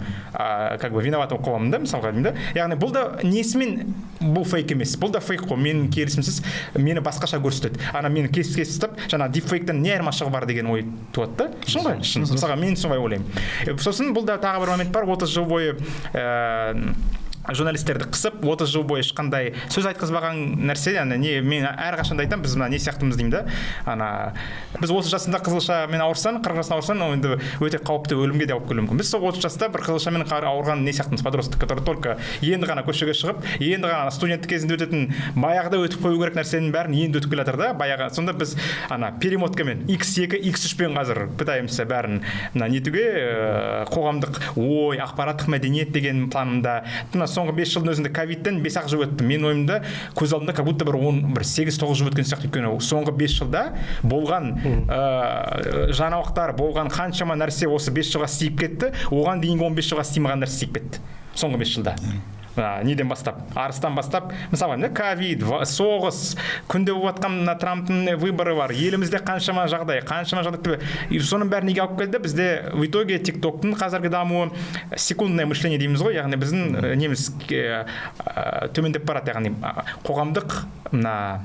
Как бы виноват болып қаламын да, мысалға деймін да. Яғни бұл да несімен бұл фейк емес, бұл да фейк қой, менің келісімсіз мені басқаша көрсетеді, ана мені кесіп жаңа дипфейктен не айырмашылығы бар деген ой туады да. Шын ғой, шын. Мысалға мен солай ойлаймын. Сосын бұл да тағы бір момент бар, 30 жыл бойы журналистерді қысып 30 жыл бойы ешқандай сөз айтқызбаған нәрсе, не мен әрқашанда айтамын, біз мына не сияқтымыз деймін да, біз 30 жасында қызылшамен ауырсаң, 40 жасында ауырсаң, енді өте қауіпті, өлімге де алып келуі мүмкін. Біз сол 30 жаста бір қызылшамен ауырған не сияқтымыз, подросток, который только енді ғана көшеге шығып, енді ғана студенттік кезінде өтетін, баяғыда өтіп қою керек нәрсенің бәрін енді өтіп келе жатыр да, баяғы. Сонда біз перемоткамен X2, X3-пен қазір пытаемся бәрін нетуге, қоғамдық ой, ақпараттық мәдениет деген планында. Соңғы 5 жылдың өзінде ковидтен 5-ақ жыл өтті. Мен ойымда көз алдымда как будто бір 8-9 жыл өткен сияқты, өйткені соңғы 5 жылда болған жаңалықтар, болған қаншама нәрсе осы 5 жылға істейіп кетті, оған дейінгі 15 жылға істеймаған нәрсе істейіп кетті соңғы 5 жылда. Неден бастап, арыстан бастап, мысалы ковид, соғыс, күнде болып жатқан Трамптың выборы бар, елімізде қаншама жағдай, соның бәрі неге алып келді? Бізде в итоге TikTok-тың қазіргі дамуы секундное мышление дейміз ғой, яғни біздің неміз төмендеп барады, яғни қоғамдық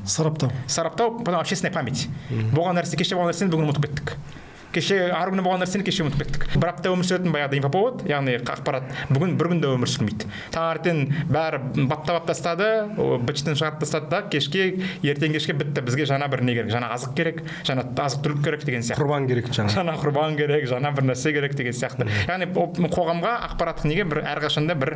сараптау, потом общественная память. Болған нәрсе, кеше болған нәрсені бүгін ұмытып кеттік. Кеше ары күні болған нәрсені кеше ұмытып кеттік. Бір апта өмір сүретін баяғыда инфоповод, яғни ақпарат бүгін бір күнде өмір сүрмейді. Таңертең бәрі баптап тастады, бычтан шығарып тастады да, кешке, ертең кешке бітті. Бізге жаңа бір не керек, жаңа азық керек, жаңа азық түлік керек деген сияқты. Құрбан керек жаңа құрбан керек, жаңа бір нәрсе керек деген сияқты. Яғни қоғамға ақпараттық неге бір әрқашанда бір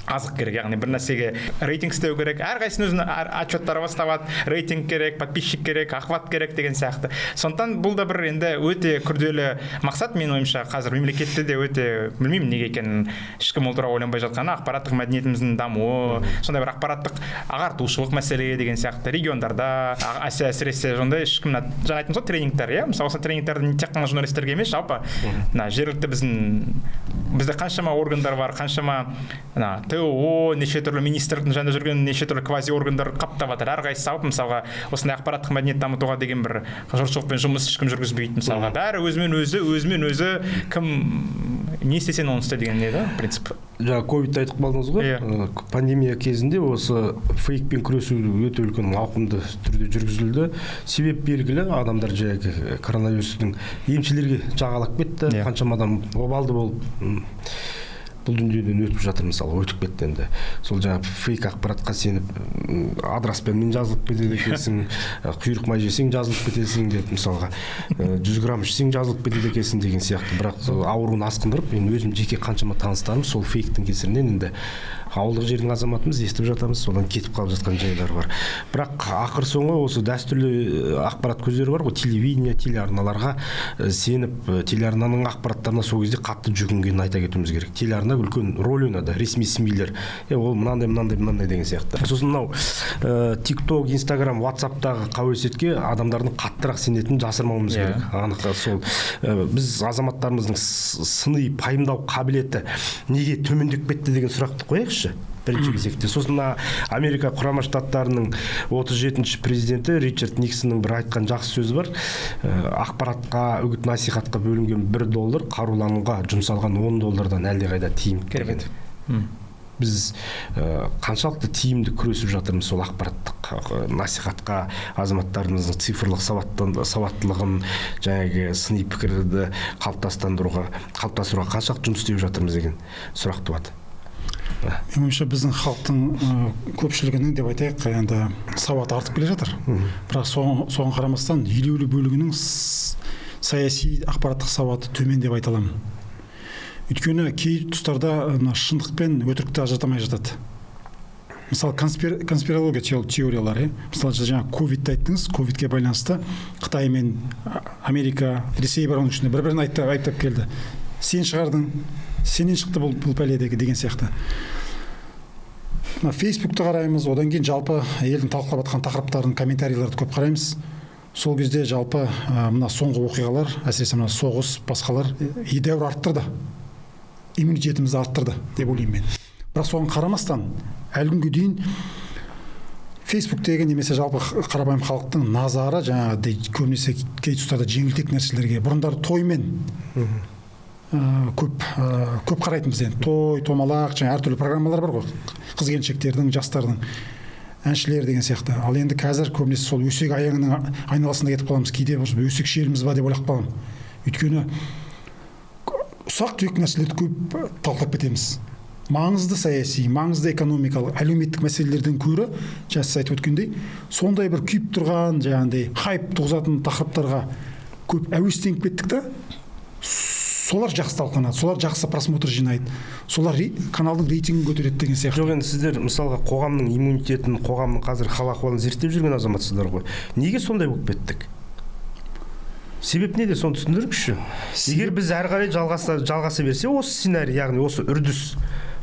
азық керек, яғни бір нәрсеге рейтинг істеу керек. Әрқайсының өзінің отчеттары басталады, рейтинг керек, подписчик керек, охват керек деген сияқты. Сондықтан бұл да бір енді өте күрделі мақсат, мен ойымша қазір мемлекетте де өте, білмеймін неге екенін, ешкім ол туралы ойланбай жатқаны, ақпараттық мәдениетіміздің дамуы, сондай бір ақпараттық ағартушылық мәселе деген сияқты региондарда, әсіресе сондай ешкім, жаңа айттым ғой, тренингтер, мысалы осы тренингтерді тек қана журналистерге емес, жалпы жергілікті бізде қаншама органдар бар, қаншама ТО, неше түрлі министрліктің жанында жүрген неше түрлі квази органдар қаптап жатыр. Әрқайсысы алып, мысалға, осындай ақпараттық мәдениет дамытуға деген бір жұртшылықпен жұмыс ешкім жүргізбейді, мысалға. Бәрі өзімен өзі кім не істесең оны істе деген не да, принцип. Жаңа ковидті айтып қалдыңыз ғой, пандемия кезінде осы фейкпен күресу өте үлкен ауқымды түрде жүргізілді. Себеп белгілі, адамдар жаңағы коронавирустың емшілерге жағалап кетті, қаншама адам обалды болып бұл дүниеден өтіп жатыр, мысалы, өтіп кетті енді. Сол жаңағы фейк ақпаратқа сеніп, адраспенмен жазылып кетеді екенсің, құйрық май жесең жазылып кетесің деп, мысалға, 100 грамм ішсең жазылып кетеді екенсің деген сияқты. Бірақ ауруын асқындырып, мен өзім жеке қаншама таныстарым сол фейктің кесірінен енді ауылдық жердің азаматымыз естіп жатамыз, содан кетіп қалып жатқан жайлар бар. Бірақ ақыр соңы осы дәстүрлі ақпарат көздері бар ғой, телевидение, телеарналарға сеніп, телеарнаның ақпараттарына сол кезде қатты жүгінгенін айта кетуіміз керек. Телеарна үлкен рөл ойнады, ресми СМИлер. Ол мынандай деген сияқты. Сосын мынау TikTok, Instagram, WhatsApp-тағы қауесетке адамдардың қаттырақ сенетінін жасырмауымыз керек. Анық сол біз азаматтарымыздың сыни пайымдау қабілеті неге төмендеп кетті деген сұрақты қояйықшы бірінші кезекте. Сосын Америка Құрама Штаттарының 37-ші президенті Ричард Никсонның бір айтқан жақсы сөзі бар. Ақпаратқа, үгіт насихатқа бөлінген $1 қарулануға жұмсалған $10 әлдеқайда тиімді деген. Біз қаншалықты тиімді күресіп жатырмыз сол ақпараттық насихатқа, азаматтарымыздың цифрлық сауаттылығын, жаңағы сыни пікірді қалыптастыруға қаншалықты жұмыс істеп жатырмыз деген сұрақ туады. Меніңше біздің халықтың көпшілігінің деп айтайық, енді сауаты артып келе жатыр. Бірақ соған қарамастан елеулі бөлігінің саяси ақпараттық сауаты төмен деп айта аламын. Өйткені кей тұстарда шындық пен өтірікті ажыратамай жатады. Мысалы, конспирология теориялары, мысалы, жаңа ковидті айттыңыз, ковидке байланысты Қытай мен Америка, Ресей бар оның ішінде бір-бірін айыптап келді. Сен шығардың, сенен шықты бұл пәле деген сияқты. Фейсбукты қараймыз, одан кейін жалпы елдің талқылап жатқан тақырыптарын, комментарийлерді көп қараймыз. Сол кезде жалпы мына соңғы оқиғалар, әсіресе мына соғыс, басқалар едәуір арттырды. Иммунитетімізді арттырды деп ойлаймын мен. Бірақ соған қарамастан, әлі күнге дейін Фейсбуктегі немесе жалпы қарапайым халықтың назары жаңағыдай көбінесе кей тұстарда жеңілтек нәрселерге, бұрындары тоймен көп қарайтынбыз енді той томалақ жаңа әртүрлі программалар бар ғой қыз келіншектердің жастардың әншілер деген сияқты. Ал енді қазір көбінесе сол өсек аяңының айналасында кетіп қаламыз, кейде өсек шеріміз ба деп ойлап қаламын. Өйткені ұсақ түйек мәселелерді көп талқылап кетеміз. Маңызды саяси, маңызды экономикалық, әлеуметтік мәселелерден көрі, жаңа сіз айтып өткендей, сондай бір күйіп тұрған, жаңағындай хайп туғызатын тақырыптарға көп әуестеніп кеттік та, солар жақсы талқыланады, солар жақсы просмотр жинайды, солар каналдың рейтингін көтереді деген сияқты. Жоқ, енді сіздер мысалға қоғамның иммунитетін, қоғамның қазір хал ахуалын зерттеп жүрген азаматсыздар ғой. Неге сондай болып кеттік? Себеп неде, соны түсіндіріңізші. Егер біз әрі қарай жалғаса берсе, осы сценарий, яғни осы үрдіс,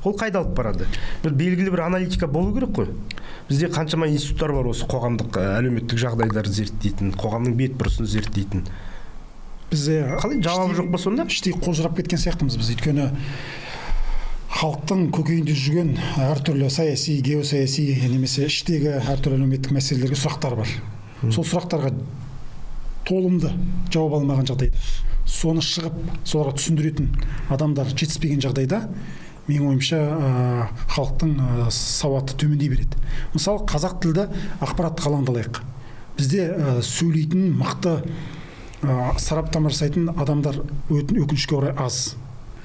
ол қайда алып барады? Бір белгілі бір аналитика болу керек қой. Бізде қаншама институттар бар осы қоғамдық әлеуметтік жағдайларды зерттейтін, қоғамның бет-бұрысын зерттейтін. Бізде қалай жауабы жоқ па сонда? Іштей қожырап кеткен сияқтымыз біз. Өйткені халықтың көкейінде жүрген әртүрлі саяси, геосаяси немесе іштегі әртүрлі әлеуметтік мәселелерге сұрақтар бар. Сол сұрақтарға толымды жауап алмаған жағдайда, соны шығып соларға түсіндіретін адамдар жетіспеген жағдайда, менің ойымша халықтың сауаты төмендей береді. Мысалы, қазақ тілді ақпараттық алаңды алайық. Бізде сөйлейтін мықты сараптама жасайтын адамдар өкінішке орай аз.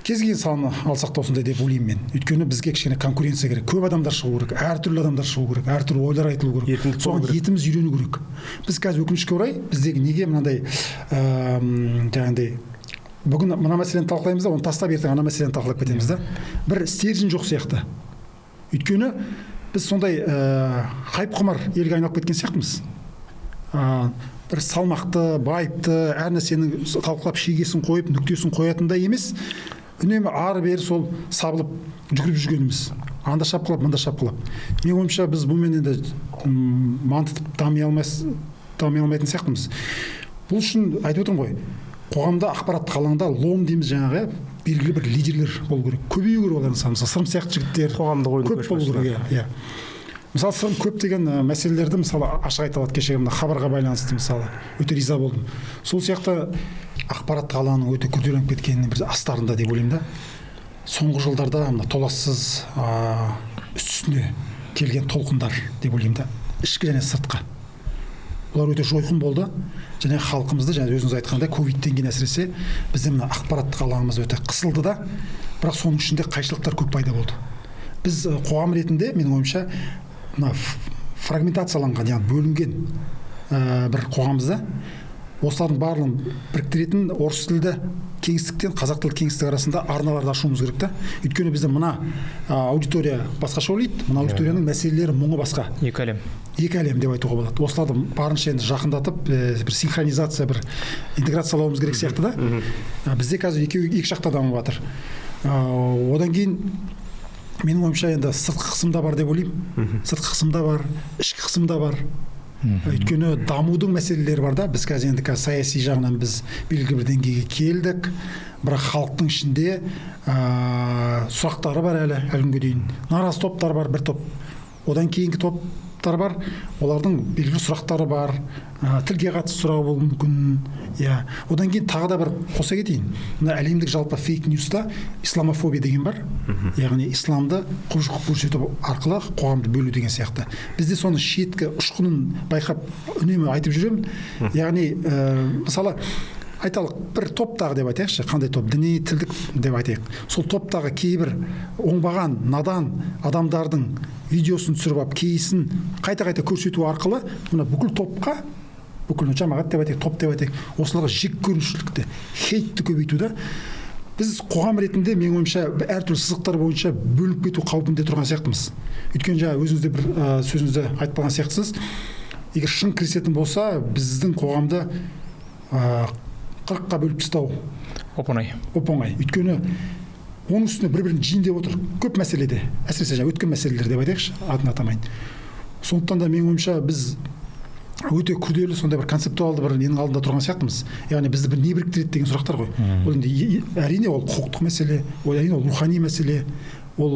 Кез келген саланы алсақ та осындай деп ойлаймын мен. Өйткені бізге кішкене конкуренция керек. Көп адамдар шығу керек, әртүрлі адамдар шығу керек, әртүрлі ойлар айтылу керек. Соған етіміз үйрену керек. Біз қазір өкінішке орай біздегі неге мынандай жаңағындай бүгін мына мәселені талқылаймыз да, оны тастап ертең ана мәселені талқылап кетеміз да. Бір стержень жоқ сияқты. Өйткені біз сондай хайп құмар елге айналып кеткен сияқтымыз. Бір салмақты, байыпты, әр нәрсені талқылап шегесін қойып, нүктесін қоятындай емес, үнемі ары-бері сол сабылып жүгіріп жүргеніміз. Анда шапқылап, мында шапқылап. Менің ойымша біз бұмен енді мантып дами алмайтын сияқтымыз. Бұл үшін айтып отырмын ғой, қоғамда ақпараттық алаңда лом дейміз жаңағы, белгілі бір лидерлер болу керек. Көбею керек олардың саны. Мысалы, Сырым сияқты жігіттер көп болу керек. Мысалы, Сырым көптеген мәселелерді мысалы ашық айта алады. Кешегі мына хабарға байланысты мысалы өте риза болдым. Сол сияқты ақпараттық алаңның өте күрделеніп кеткенінің бір астарында деп ойлаймын да. Соңғы жылдарда мына толассыз үстіне келген толқындар деп ойлаймын да. Ішкі және сыртқы. Олар өте жойқын болды. Және халқымызды, және өзіңіз айтқандай, ковидтен кейін әсіресе біздің мына ақпараттық алаңымыз өте қысылды да, бірақ соның ішінде қайшылықтар көп пайда болды. Біз қоғам ретінде, менің ойымша, мына фрагментацияланған, яғни бөлінген бір қоғамымызда осылардың барлығын біріктіретін орыс тілді кеңістіктен қазақ тілді кеңістік арасында арналарды ашуымыз керек та. Өйткені бізде мына аудитория басқаша ойлайды, мына аудиторияның мәселелері мұңы басқа. Екі әлем деп айтуға болады. Осыларды барынша енді жақындатып, бір синхронизация, бір интеграциялауымыз керек сияқты да. Бізде қазір екі жақта дамып жатыр. Одан кейін менің ойымша енді сыртқы қысымда бар деп ойлаймын. Сыртқы қысымда бар, ішкі қысымда бар. Өйткені дамудың мәселелері бар да. Біз қазір енді саяси жағынан біз белгілі бір деңгейге келдік, бірақ халықтың ішінде сұрақтары бар әлі күнге дейін. Наразы топтар бар, бір топ. Одан кейінгі топтар бар, олардың белгілі сұрақтары бар, тілге қатысты сұрағы болуы мүмкін. Одан кейін тағы да бір қоса кетейін. Мына әлемдік жалпы фейк ньюста исламофобия деген бар. Яғни исламды құбыжық көрсету арқылы қоғамды бөлу деген сияқты. Бізде соны шеткі ұшқынын байқап үнемі айтып жүремін. Яғни мысалы айталық бір топтағы деп айтайықшы, қандай топ, діни тілдік деп айтайық. Сол топтағы кейбір оңбаған, надан адамдардың видеосын түсіріп алып, кейсін қайта-қайта көрсету арқылы мына бүкіл топқа, бүкіл жамағат деп айтайық, топ деп айтайық, осыларға жек көрушілікті, хейтті көбейтуді біз қоғам ретінде менің ойымша әртүрлі сызықтар бойынша бөлініп кету қаупінде тұрған сияқтымыз. Өйткені жаңа өзіңізде бір сөзіңізде айтып қалған сияқтысыз. Егер шын кірісетін болса, біздің қоғамды 40-қа бөліп тастау оп-оңай. Өйткені оның үстіне бір-бірін жиіндеп отыр көп мәселеде, әсіресе жаңа өткен мәселелер деп айтайықшы, атын атамайын. Сондықтан да менің ойымша біз өте күрделі сондай бір концептуалды бір ненің алдында тұрған сияқтымыз. Яғни бізді бір не біріктіреді деген сұрақтар ғой. Ол енді әрине ол құқықтық мәселе, әрине ол рухани мәселе, ол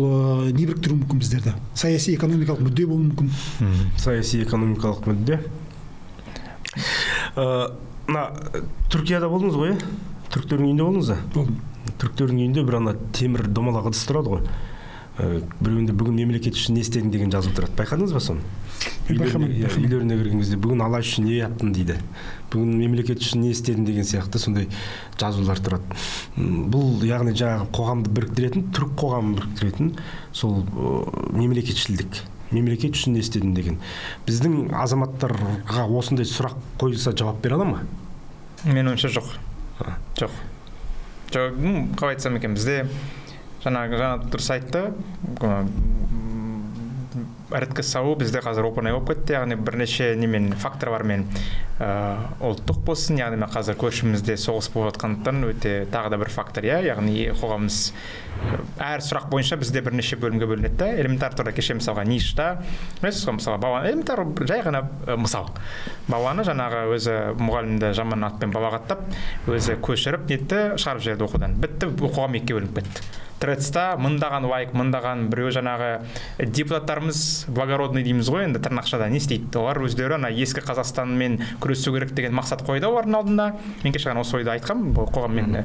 не біріктіруі мүмкін біздерді. Саяси экономикалық мүдде болуы мүмкін. Саяси экономикалық мүдде. Түркияда болдыңыз ғой, түріктердің үйінде болдыңыз ба? Болдым. түріктердің үйінде бір ана темір домалақ ыдыс тұрады ғой. Біреуінде бүгін мемлекет үшін не істедің деген жазылып тұрады. Байқадыңыз ба соны? Үйлеріне кірген кезде бүгін алаш үшін не яптың дейді. Бүгін мемлекет үшін не істедің деген сияқты сондай жазулар тұрады. Бұл яғни жаңағы қоғамды біріктіретін, түрік қоғамын біріктіретін сол мемлекетшілдік. Мемлекет үшін не істедің деген. Біздің азаматтарға осындай сұрақ қойылса жауап бере ала ма? Мен ойымша жоқ. Жоқ. Қалай айтсам екен, бізде жаңа дұрыс айтты, іріткі салу бізде қазір оп-оңай болып кетті, яғни бірнеше немен фактор бар. Мен ұлттық болсын, яғни мен қазір көршімізде соғыс болып жатқандықтан өте тағы да бір фактор, яғни қоғамымыз әр сұрақ бойынша бізде бірнеше бөлімге бөлінеді. Элементар түрде кеше мысалға ништа, мысалға баланы элементар жай ғана мысал. Баланы жаңағы өзі мұғалімді жаман атпен балағаттап, өзі көшіріп нетті, шығарып жіберді оқудан. Бітті, қоғам екіге бөлініп кетті. Трэдста мыңдаған лайк, мыңдаған біреу жаңағы депутаттарымыз благородный дейміз ғой, енді тырнақшада не істейді? Олар өздері ана ескі Қазақстанмен күресу керек деген мақсат қойды олардың алдында. Мен кеше ғана осы ойды айтқам, бұл қоғаммен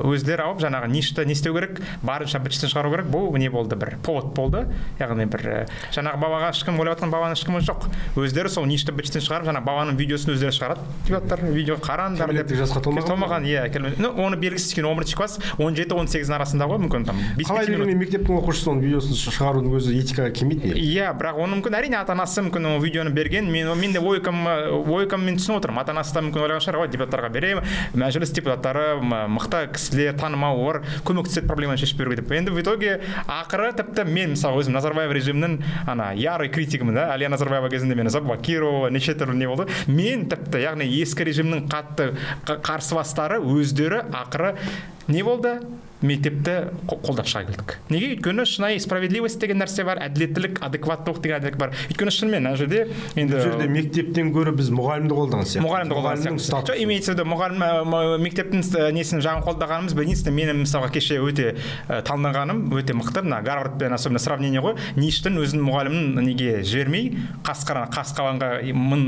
өздері алып жаңағы ништі не істеу керек, барынша бітістен шығару керек. Бұл не болды, бір повод болды. Яғни бір жаңағы балаға ешкім ойлап жатқан баланың ешкімі жоқ. Өздері сол ништі бітістен шығарып, жаңағы баланың видеосын өздері шығарады. Депутаттар видео қараңдар деп. Толмаған, оны белгісіз екен 11 класс, 17-18 арасында ғой, мүмкін там 5 минут. Қалай мектептің оқушысы оның видеосын шығарудың өзі этикаға келмейді ме? Иә, бірақ оны мүмкін әрине ата-анасы мүмкін ол видеоны берген. Мен де логикаммен түсініп отырмын. Ата-анасы да мүмкін ойлаған шығар, депутаттарға беремін, мәжіліс депутаттары мықты кісілер, танымал, олар көмектеседі проблеманы шешіп беруге деп. Енді в итоге ақыры тіпті мен мысалы өзім Назарбаев режимінің ана ярый критигімін, Әлия Назарбаева кезінде мені заблокировала, неше түрлі не болды. Мен тіпті яғни ескі режимнің қатты қарсыластары өздері ақыры не болды? Мектепті қолдап шыға келдік. Неге? Өйткені шынайы справедливость деген нәрсе бар, әділеттілік, адекваттылық деген әділдік бар. Өйткені шынымен мына жерде енді мектептен гөрі біз мұғалімді қолдаған сияқты. Мұғалімді қолдаған сияқты. Жоқ, имеется в виду мұғалім мектептің несін жағын қолдағанымыз, единственное менің мысалға кеше өте талданғаным, өте мықты, мына Гарвардпен особенно сравнение ғой. Ништің өзінің мұғалімін неге жібермей, қасқаланға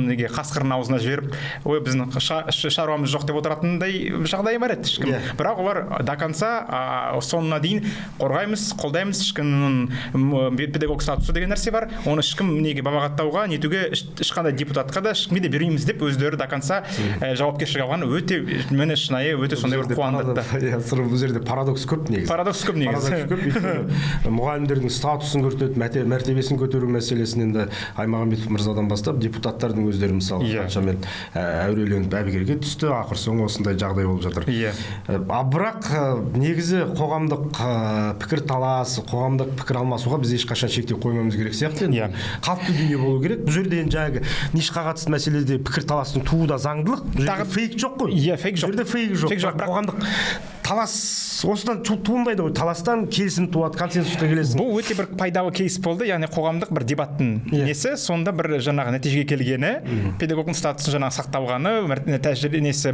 неге қасқырын аузына жіберіп, ой біздің шаруамыз жоқ деп отыратындай жағдай бар еді ешкім. Бірақ олар до конца соңына дейін қорғаймыз, қолдаймыз, ешкімнің педагог статусы деген нәрсе бар. Оны ешкім неге балағаттауға, нетуге ешқандай депутатқа да ешкімге де бермейміз деп өздері до конца жауапкершілік алған. Өте мені шынайы өте сондай бір қуандырды. Бұл жерде парадокс көп негізі. Парадокс көп негізі. Мұғалімдердің статусын көтеріп, мәртебесін көтеру мәселесін енді Аймағамбетов мырзадан бастап депутаттардың өздері мысалы қаншамен әуреленіп әбігерге түсті, ақыр соңы осындай жағдай болып жатыр. Бірақ негізі қоғамдық пікір талас, қоғамдық пікір алмасуға біз ешқашан шектеу қоймамыз керек сияқты. Қалыпты дүние болу керек. Бұл жерде енді жаңағы нишқа қатысты мәселеде пікір таластың тууда заңдылық. Бұл жерде фейк жоқ қой. Фейк жоқ. Бұл жерде фейк жоқ. Қоғамдық талас осыдан туындайды ғой. Таластан келісім туады, консенсусқа келесің. Бұл өте бір пайдалы кейс болды. Яғни қоғамдық бір дебаттың несі, сонда бір жаңағы нәтижеге келгені, педагогтың статусын жаңағы сақталғаны,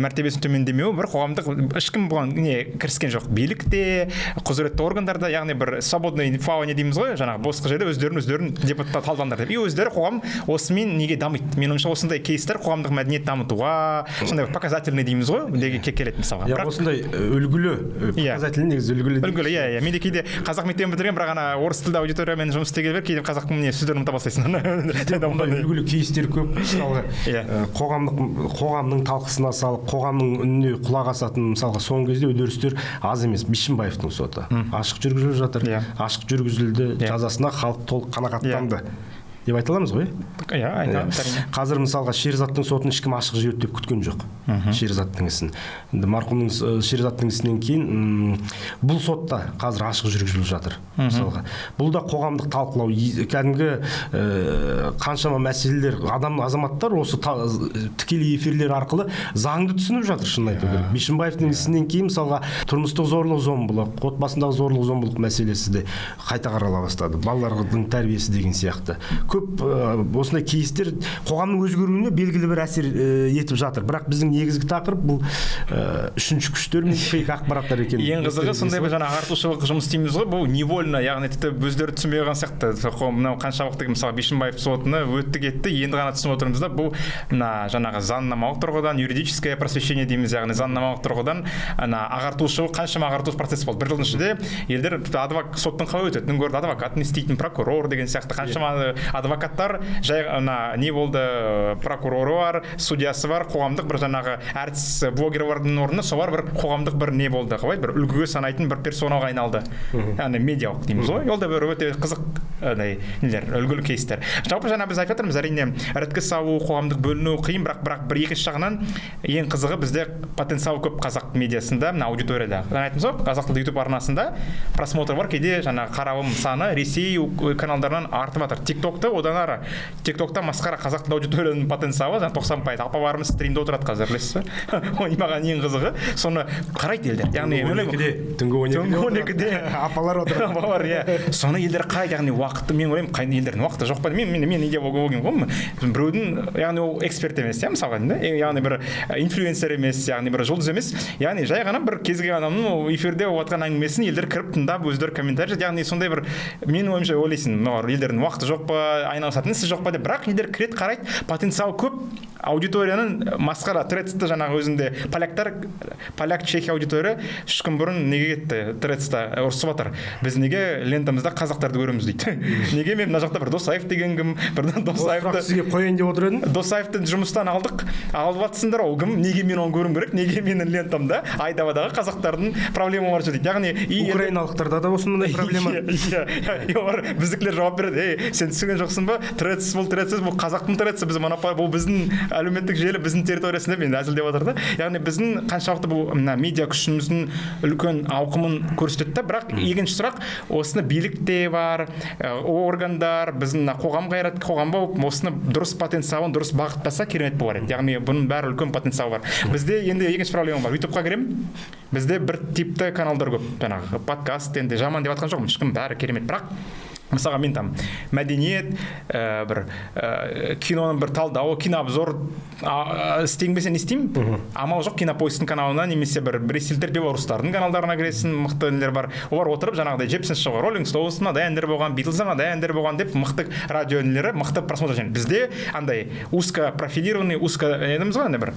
мәртебесін төмендемеуі, бір қоғамдық ешкім бұған кіріскен жоқ. Билікте, құзыретті органдарда, яғни бір свободный плавание дейміз ғой, жаңағы босқа жерде өздерін дебатта талдандар деп. И өздері қоғам осымен неге дамиды. Мен ойымша осындай кейстер қоғамдық мәдениет дамытуға, сондай показательный дейміз ғой, деге келеді мысалға. Осындай показательный негізі үлгілі. Иә. Мен де кейде қазақ мектебін бітірген, бірақ ана орыс тілді аудиториямен жұмыс істеген бер, кейде қазақ сөздерін ұмыта бастайсың. Үлгілі кейстер көп. Мысалға қоғамның талқысына салып, қоғамның үніне құлақ асатын, мысалға соңғы кезде үдерістер аз емес. Бишімбаевтың соты ашық жүргізіліп жатыр. Ашық жүргізілді, жазасына халық толық қанағаттанды деп айта аламыз ғой? Иә, айтамыз. Қазір мысалға Шеризаттың сотын ешкім ашық жіберді деп күткен жоқ. Шеризаттың ісін. Марқұмның Шеризаттың ісінен кейін бұл сотта қазір ашық жүргізіліп жатыр. Мысалға. Бұл да қоғамдық талқылау. Кәдімгі қаншама мәселелер, азаматтар осы тікелей эфирлер арқылы заңды түсініп жатыр, шынын айту керек. Бишімбаевтың ісінен кейін мысалға тұрмыстық зорлық-зомбылық, отбасындағы зорлық-зомбылық мәселесі де қайта қарала бастады. Балалардың тәрбиесі деген сияқты. Көп осындай кейстер қоғамның өзгеруіне белгілі бір әсер етіп жатыр. Бірақ біздің негізгі тақырып бұл үшінші күштер мен фейк ақпараттар екен. Ең қызығы сондай бір жаңа ағартушылық жұмыс істейміз ғой, бұл невольно, яғни тіпті өздері түсінбей қалған сияқты. Мынау қаншалықты мысалы Бишімбаев сотыны өтті кетті, енді ғана түсініп отырмыз да, бұл мына жаңағы заңнамалық тұрғыдан, юридическое просвещение дейміз, яғни заңнамалық тұрғыдан ағартушылық, қаншама ағарту процесі болды. Бір жылдың ішінде елдер соттың қалай өтеді, көрді адвокат не істейтін, прокурор деген сияқты қаншама адвокаттар жай не болды, прокуроры бар, судьясы бар, қоғамдық бір жаңағы әртіс блогер бардың орнына солар бір қоғамдық бір не болды, қалай бір үлгіге санайтын бір персонаға айналды. Яғни медиалық дейміз ғой. Ол да бір өте қызық нелер, үлгілі кейстер. Жалпы жаңа біз айтып жатырмыз, әрине іріткі салу, қоғамдық бөліну қиын, бірақ бір екінші жағынан ең қызығы бізде потенциал көп қазақ медиасында, мына аудиторияда. Жаңа айтымыз ғой, қазақ тілді YouTube арнасында просмотр бар, кейде жаңа қаралым саны Ресей каналдарынан артып жатыр. TikTok'та одан ары. TikTok'та масқара қазақ тілді аудиторияның потенциалы 90%. Апаларымыз стримде отырады қазір, білесіз бе? Маған ең қызығы, соны қарайды елдер. Яғни түнгі 12-де апалар отырады. Апалар, иә. Соны елдер қарайды, яғни уақыты, мен ойлаймын, қай елдердің уақыты жоқ па? Мен неге болген ғой? Біреудің, яғни ол эксперт емес, мысалға, яғни бір инфлюенсер емес, яғни бір жұлдыз емес, яғни жай ғана бір кез келген адамның эфирде отқан әңгімесін елдер кіріп тыңдап, өздері комментарий жазады. Яғни сондай бір, менің ойымша ойлайсың, елдердің уақыты жоқ па, айналысатын ісі жоқ па деп, бірақ елдер кіреді, қарайды, потенциал көп, аудиторияның масқара. Трецті жаңағы өзінде поляк, Чехия аудитория 3 күн бұрын неге кетті, Трецті ұрысып жатыр. Біз неге лентамызда қазақтарды көреміз дейді. Неге мен мына жақта бір Досаев деген кім, бірден Досаевты сізге қояйын деп отыр едім. Досаевты жұмыстан алып жатсыңдар, ол кім, неге мен оны көрім керек, неге менің лентамда айдавадағы қазақтардың проблема бар дейді. Яғни украиналықтарда да осындай проблема. Иә, біздікілер жауап береді. Сен түсінген жоқсың ба? Трецсіз бұл қазақтың трецсі, біз монополия, бұл біздің әлеуметтік желі, біздің территориясында, мен әзілдеп отыр да. Яғни біздің қаншалықты бұл медиа күшіміздің үлкен ауқымын көрсетеді, бірақ екінші сұрақ, осыны билікте бар, органдар, біздің қоғам қайрат, қоғам болып, осыны дұрыс потенциалын дұрыс бағыттаса керемет болар еді. Яғни бұның бәрі үлкен потенциал бар. Бізде енді екінші проблема бар. YouTube-ға кіремін, бізде бір типті каналдар көп. Жаңағы подкаст енді жаман деп жатқан жоқпын, ешкім бәрі керемет, бірақ мысалға мен там мәдениет, бір киноның бір талдауы, кинообзор істейін бесе не істеймін? Амал жоқ, Кинопоисктің каналына немесе бір ресейлдер, белорустардың каналдарына кіресің, мықты нелер бар. Олар отырып жаңағыдай Жепсен шыға, Роллинг Стоунстың мынадай әндер болған, Битлзың мынадай әндер болған деп мықты радио нелері, мықты просмотр және бізде андай узко профилированный, узко недіміз ғой, бір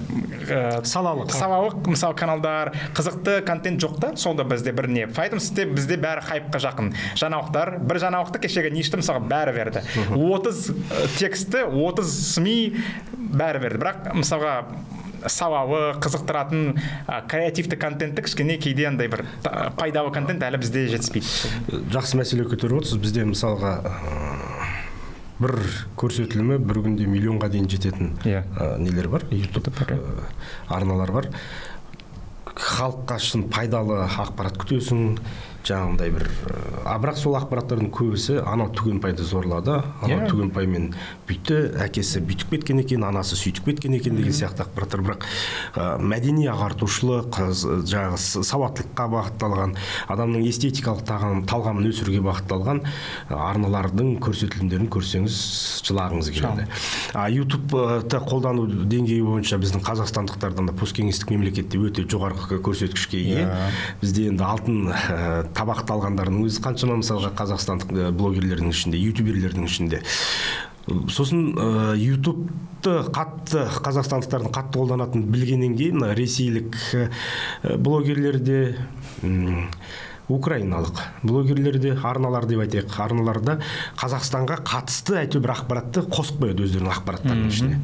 салалық мысалы каналдар, қызықты контент жоқ та, сол да бізде бір не. Файтым сізде бізде бәрі хайпқа жақын. Жаңалықтар, бір жаңалықты кешегі ништі мысалға бәрі берді. 30 тексті, 30 СМИ бәрі берді. Бірақ мысалға салалы, қызықтыратын креативті контентті кішкене кейде андай бір пайдалы контент әлі бізде жетіспейді. Жақсы мәселе көтеріп отырсыз. Бізде мысалға бір көрсетілімі бір күнде миллионға дейін жететін нелер бар, YouTube арналар бар. Халыққа шын пайдалы ақпарат күтесің, жаңағындай бір, бірақ сол ақпараттардың көбісі анау Түгенбайды зорлады, анау Түгенбаймен бүйтті, әкесі бүйтіп кеткен екен, анасы сөйтіп кеткен екен деген сияқты ақпараттар. Бірақ мәдени ағартушылық, жаңағы сауаттылыққа бағытталған, адамның эстетикалық талғамын өсіруге бағытталған арналардың көрсетілімдерін көрсеңіз жылағыңыз келеді. YouTube-ты қолдану деңгейі бойынша біздің қазақстандықтардан да посткеңестік мемлекетте өте жоғарғы көрсеткішке ие. Бізде енді алтын табақты алғандардың өзі қаншама мысалға қазақстандық блогерлердің ішінде, ютуберлердің ішінде. Сосын YouTube-ты қатты қазақстандықтардың қатты қолданатын білгеннен кейін ресейлік блогерлерде, украиналық блогерлерде, арналар деп айтайық, арналарда Қазақстанға қатысты әйтеуір бір ақпаратты қосып қояды өздерінің ақпараттарының ішіне.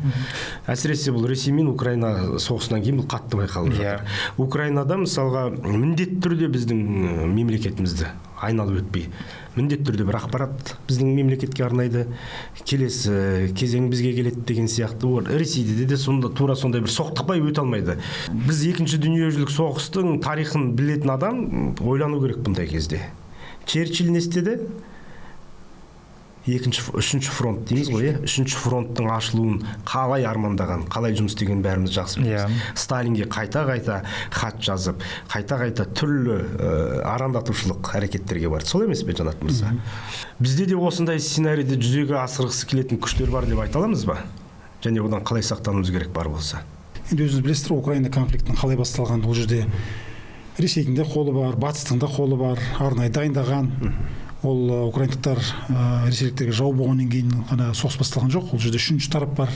Әсіресе бұл Ресей мен Украина соғысынан кейін бұл қатты байқалып жатыр. Украинада мысалға міндетті түрде біздің мемлекетімізді айналып өтпей, міндетті түрде бір ақпарат біздің мемлекетке арнайды, келесі кезең бізге келеді деген сияқты. Ресейде де тура сондай бір соқтықпай өте алмайды. Біз екінші дүниежүзілік соғыстың тарихын білетін адам ойлану керек бұндай кезде. Черчилль не істеді? үшінші фронт дейміз ғой, иә. Үшінші фронттың ашылуын қалай армандаған, қалай жұмыс істеген бәріміз жақсы білеміз. Сталинге қайта-қайта хат жазып, қайта-қайта түрлі арандатушылық әрекеттерге барды. Сол емес пе, Жанат мырза? Бізде де осындай сценарийді жүзеге асырғысы келетін күштер бар деп айта аламыз ба? Және одан қалай сақтануымыз керек бар болса? Енді өзіңіз білесіздер, Украина конфликтінің қалай басталғанын. Ол жерде Ресейдің де қолы бар, батыстың да қолы бар, арнайы дайындаған. Ол украиндықтар ресейліктерге жау болғаннан кейін ғана соғыс басталған жоқ. Ол жерде үшінші тарап бар.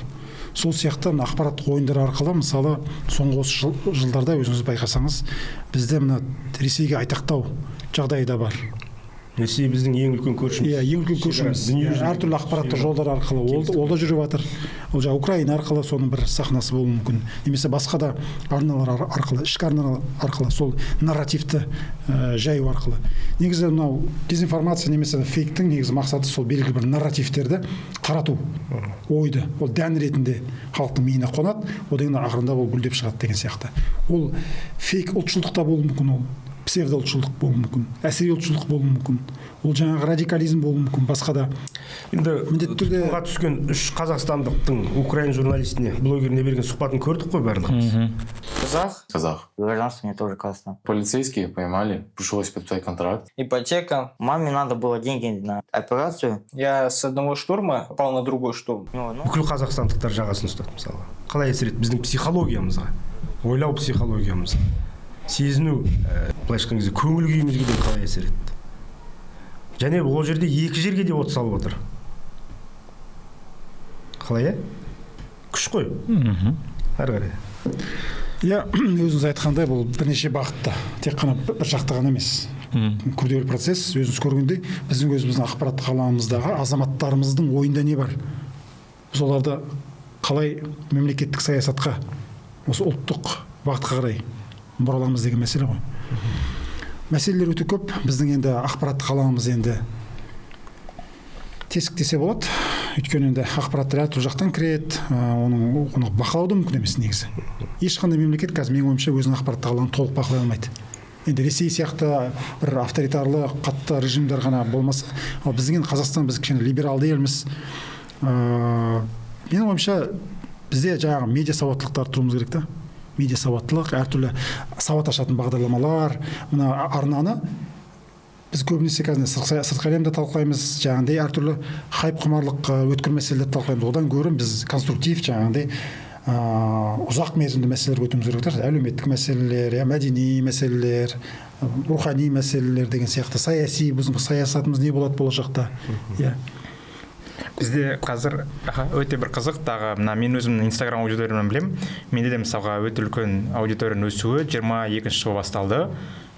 Сол сияқты ақпараттық ойындар арқылы, мысалы, соңғы осы жылдарда өзіңіз байқасаңыз, бізде мына Ресейге айтақтау жағдайы да бар. Ресей біздің ең үлкен көршіміз. Иә, ең үлкен көршіміз. Әртүрлі ақпараттық жолдар арқылы ол да жүріп жатыр. Ол жаңа Украина арқылы соның бір сахнасы болуы мүмкін. Немесе басқа да арналар арқылы, ішкі арналар арқылы, сол нарративті жаю арқылы. Негізі мынау дезинформация немесе фейктің негізі мақсаты сол белгілі бір нарративтерді тарату, ойды. Ол дән ретінде халықтың миына қонады, одан кейін ақырында ол гүлдеп шығады деген сияқты. Ол фейк ұлтшылдықта болуы мүмкін, ол псевдоұлтшылдық болуы мүмкін, әсіри ұлтшылдық болуы мүмкін, ол жаңағы радикализм болуы мүмкін, басқа да. Енді тұтқынға түскен 3 қазақстандықтың Украин журналистіне, блогеріне берген сұхбатын көрдік қой барлығымыз. Казах. Гражданство мне тоже казахстан. Полицейские поймали, пришлось подписать контракт. Ипотека. Маме надо было деньги на операцию. Я с одного штурма попал на другой штурм. Бүкіл қазақстандықтар жағасын ұстады, мысалы. Қалай әсер етті біздің психологиямызға, ойлау психологиямызға, сезіну, былайша айтқан кезде көңіл күйімізге де қалай әсер етті. Және ол жерде 2 жерге де от салып отыр. Қалай, күш қой. Әрі қарай. Иә, өзіңіз айтқандай, бұл бірнеше бағытта, тек қана бір жақты ғана емес. Күрделі процесс, өзіңіз көргендей, біздің өзіміздің ақпараттық аламыздағы азаматтарымыздың ойында не бар? Біз оларды қалай мемлекеттік саясатқа, осы ұлттық бағытқа қарай бұраламыз деген мәселе ғой. Мәселелер өте көп. Біздің енді ақпараттық аламыз енді тесік десе болады. Өйткені енді ақпараттар әртүрлі жақтан кіреді, оны бақылау да мүмкін емес негізі. Ешқандай мемлекет қазір менің ойымша өзінің ақпараттық алаңын толық бақылай алмайды. Енді Ресей сияқты бір авторитарлы қатты режимдер ғана болмаса, ал біздің енді Қазақстан, біз кішкене либералды елміз. Менің ойымша бізде жаңағы медиа сауаттылықты арттыруымыз керек та. Медиа сауаттылық, әртүрлі сауат ашатын бағдарламалар, мына арнаны біз көбінесе қазір сыртқы әлемді талқылаймыз, жаңағыдай әртүрлі хайп құмарлық өткір мәселелерді талқылаймыз. Одан гөрі біз конструктив, жаңағыдай ұзақ мерзімді мәселелер өтуіміз керек. Әлеуметтік мәселелер, мәдени мәселелер, рухани мәселелер деген сияқты, саяси, біздің саясатымыз не болады болашақта. Иә. Бізде қазір өте бір қызық, тағы мен өзімнің Instagram аудиториямнан білем. Менде де мысалға өте үлкен аудиторияның өсуі 22 жылы басталды.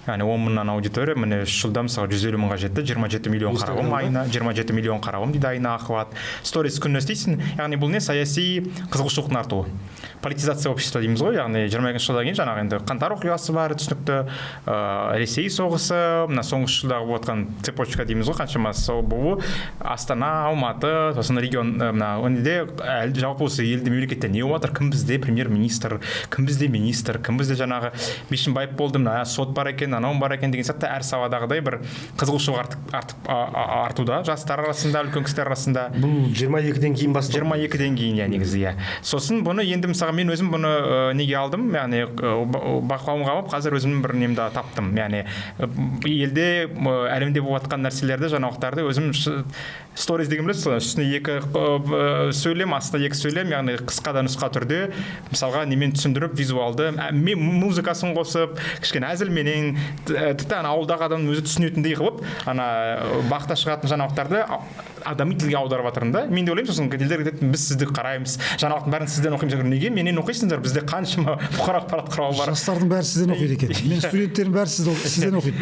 Яғни 10 мыңнан аудитория, міне 3 жылда мысалы 150 мыңға жетті, 27 миллион қарауым айына, 27 миллион қарауым дейді айына охват. Сторис күніне істейсің, яғни бұл не саяси қызығушылықтың артуы. Политизация общества дейміз ғой, яғни 22 жылдан кейін жаңағы енді қаңтар оқиғасы бар, түсінікті, Ресей соғысы, мына соңғы жылдағы болып жатқан цепочка дейміз ғой, қаншама бұл Астана, Алматы, сосын регион, мына өнде жалпы осы елді мемлекетте не болып жатыр, кім бізде премьер-министр, кім бізде министр, кім бізде жаңағы Бишімбаев болды, мына сот бар екен, анау бар екен деген сияқты әр саладағыдай бір қызығушылық артуда, жастар арасында, үлкен кісілер арасында. Бұл 22-ден кейін басталды. 22-ден кейін, негізі, иә. Сосын бұны енді мысалға мен өзім бұны неге алдым, яғни бақылауымға алып, қазір өзімнің бір немді таптым. Яғни елде, әлемде болып жатқан нәрселерді, жаңалықтарды өзім сторис деген білесіз, үстіне 2 сөйлем, астына 2 сөйлем, яғни қысқа да нұсқа түрде, мысалға немен түсіндіріп, визуалды, музыкасын қосып, кішкене әзілменен, тіпті ауылдағы адамның өзі түсінетіндей қылып, бақта шығатын жаңалықтарды адами тілге аударып жатырмын да. Мен де ойлаймын, сосын елдер кететін, біз сізді қараймыз, жаңалықтың бәрін сізден оқимыз. Неге менен оқисыңдар? Бізде қаншама бұқаралық ақпарат құралы бар. Жастардың бәрі сізден оқиды екен. Мен студенттерім бәрі сізден оқиды.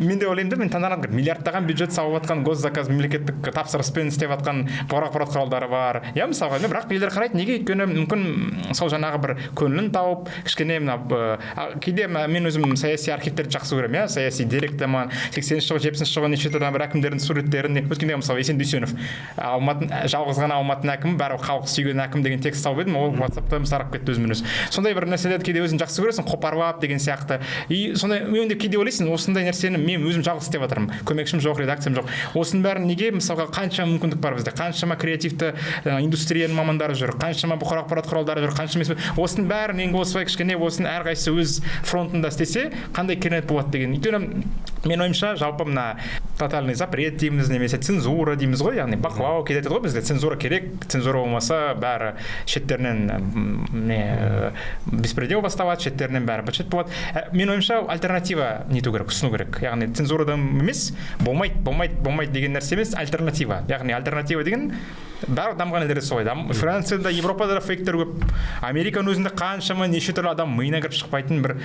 Мен де ойлаймын да, мен таңданамын, миллиардтаған бюджет салып жатқан госзаказ, мемлекеттік тапсырыспен істеп жатқан бұқаралық ақпарат құралдары бар. Иә, мысалға, бірақ елдер қарайды, неге? Өйткені мүмкін сол жаңағы бір көңілін тауып, кішкене кейде мен өзім саяси архивтерді жақсы көремін, иә, саяси деректі 80-ші жылғы 70-ші жылғы неше түрлі бір әкімдердің суреттерін өткенде мысалы Есен Дүйсенов жалғыз ғана Алматының әкімі бәрі халық сүйген әкім деген текст тауып едім, ол WhatsApp-та тарап кетті өзімен өзі. Сондай бір нәрселерді кейде өзің жақсы көресің, қопарып деген сияқты. И сондай мен де кейде ойлайсың, осындай нәрсені мен өзім жалғыз істеп жатырмын, көмекшім жоқ, редакциям жоқ. Осының бәрін неге мысалға қаншама мүмкіндік бар бізде, қаншама креативті индустрияның мамандары жүр, қаншама бұқаралық ақпарат құралдары жүр, қаншама осының бәрін ең осылай кішкене осының әрқайсысы өз фронтында істесе қандай керемет болады деген. Өйткені мен ойымша жалпы мына тотальный запрет дейміз, немесе цензура дейміз ғой, яғни бақылау кейде айтады ғой бізде цензура керек, цензура болмаса бәрі шеттерінен беспредел басталады, шеттерінен бәрі быт-шыт болады. Мен ойымша альтернатива нету керек, ұсыну керек. Яғни цензурадан емес, болмайды деген нәрсе емес, альтернатива. Яғни альтернатива деген бәрі дамыған елдерде солай. Францияда, Европада да фейктер көп. Американың өзінде қаншама неше түрлі адам миына кіріп шықпайтын бір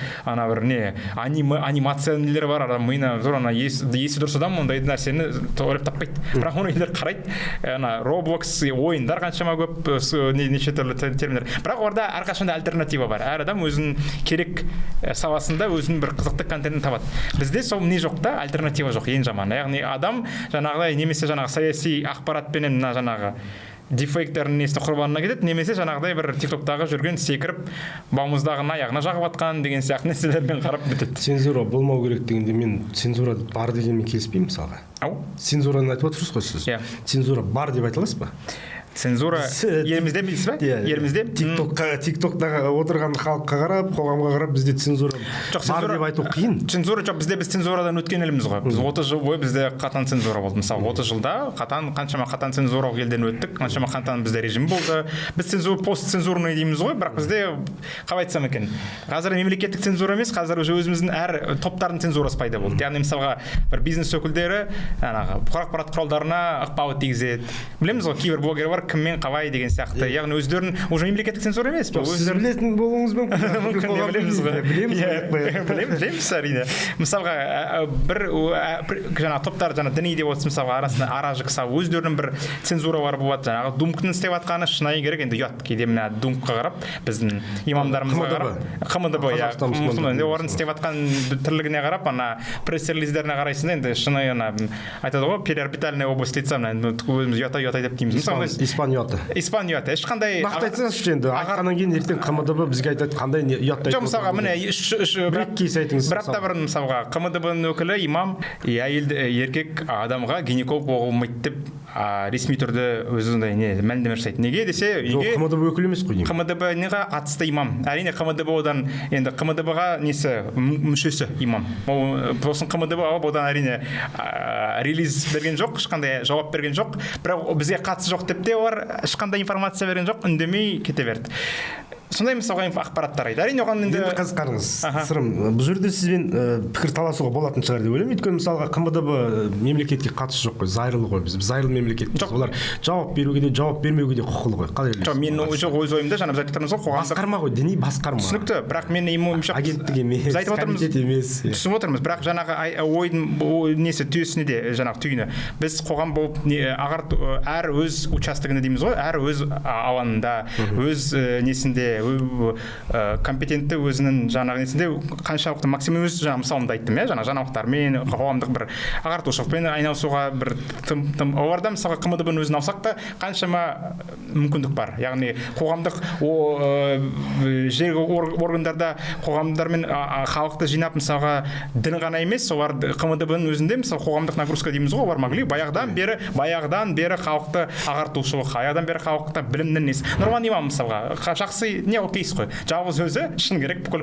анимация нелері бар, адам миына есі дұрыс адам ондай нәрсені ойлап таппайды. Бірақ оны елдер қарайды. Roblox ойындар қаншама көп, неше түрлі терминдер. Бірақ орда әрқашанда альтернатива бар. Әр адам өзінің керек саласында өзінің бір қызықты контентін табады. Бізде сол не жоқ та, альтернатива жоқ, ең жаманы. Яғни адам жаңағыдай немесе саяси ақпаратпенен жаңағы дефектердің несіне құрбанына кетеді, немесе жаңағыдай бір тиктоктағы жүрген секіріп балмұздағын аяғына жағып атқан деген сияқты нәрселермен қарап бітеді. Цензура болмау керек дегенде мен цензура бар дегенмен келіспеймін мысалға. Цензураны айтып отырсыз ғой сіз. Цензура бар деп айта аласыз ба? Цензура елімізде білесіз ба? Елімізде тиктоктағы отырған халыққа қарап, қоғамға қарап бізде цензура бар деп айту қиын. Цензура жоқ, біз цензурадан өткен елміз ғой. Біз 30 жыл бойы бізде қатаң цензура болды. Мысалы 30 жылда қаншама қатаң цензуралық елден өттік, қаншама қатаң бізде режим болды. Біз постцензурный дейміз ғой, бірақ бізде қалай айтсам екен, қазір мемлекеттік цензура емес, қазір уже өзіміздің әр топтардың цензурасы пайда болды. Яғни мысалға бір бизнес өкілдері ақпарат құралдарына ықпал тигізеді. Білеміз ғой, кейбір блогер бар, кіммен қалай деген сияқты. Яғни өздерін уже мемлекеттік цензура емес. Сіз білетін болуыңыз мүмкін. Білеміз әрине. Мысалға бір топтар діни деп отырсыз, мысалға арасында аражы кісі өздерінің бір цензуралары болады. Жаңағы Думктың істеп жатқаны шынайы керек, енді ұят. Кейде мына Думкқа қарап, біздің имамдарымызға қарап, КМДБ орын істеп жатқан тірлігіне қарап, ана пресс-релиздеріне қарайсың, енді шынайы айтады ғой, переорбитальная область лица, өзіміз ұят деп дейміз. Испан ұяты. Ешқандай нақты айтсаңызшы енді, айтқаннан кейін ертең КМДБ бізге айтады қандай ұят айтып. Жоқ, мысалға міне бір апта бұрын мысалға КМДБ-ның өкілі имам еркек адамға гинеколог болмайды деп ресми түрде өзіңдай мәлімдеме жасайды. Неге десе, КМДБ өкілі емес қой. КМДБ-ға қатысты имам. Әрине КМДБ-одан енді КМДБ-ға несі мүшесі имам. Сосын КМДБ алып одан әрине релиз берген жоқ, ешқандай жауап берген жоқ. Бірақ бізге қатысы жоқ деп те олар ешқандай информация берген жоқ, үндемей кете берді. Сондай мысалға ақпараттар айтады. Әрине оған енді қазір қараңыз, сырым, бұл жерде сізбен пікір таласуға болатын шығар деп ойлаймын. Өйткені мысалға КМДБ мемлекетке қатысы жоқ қой, зайырлы ғой, біз зайырлы мемлекетпіз. Олар жауап беруге де, жауап бермеуге де құқылы ғой. Қалай ойлайсыз? Жоқ, мен өз ойымда жаңа біз айтып отырмыз ғой, қоғамдық басқарма ғой, діни басқарма. Түсінікті, бірақ мен ойымша агенттік емес, біз айтып отырмыз, комитет емес. түсініп отырмыз, бірақ жаңағы ойдың несі түйесіне де жаңағы түйіні. Біз қоғам болып әр өз участогында дейміз ғой, әр өз алаңында, өз несінде компетентті өзінің жаңағы несінде қаншалықты максимум өз жаңағы мысалымды айттым, жаңалықтармен, қоғамдық бір ағартушылықпен айналысуға бір тым оларда мысалға КМДБ-ның өзін алсақ та қаншама мүмкіндік бар. Яғни қоғамдық жергі органдарда қоғамдармен халықты жинап мысалға дін ғана емес, олар КМДБ-ның өзінде мысалы қоғамдық нагрузка дейміз ғой, олар могли баяғыдан бері халықты ағартушылық, баяғыдан бері халықта білімнің несі. Нұрлан имам мысалға жақсы не окейсіз ғой. Жалғыз өзі шын керек бүкіл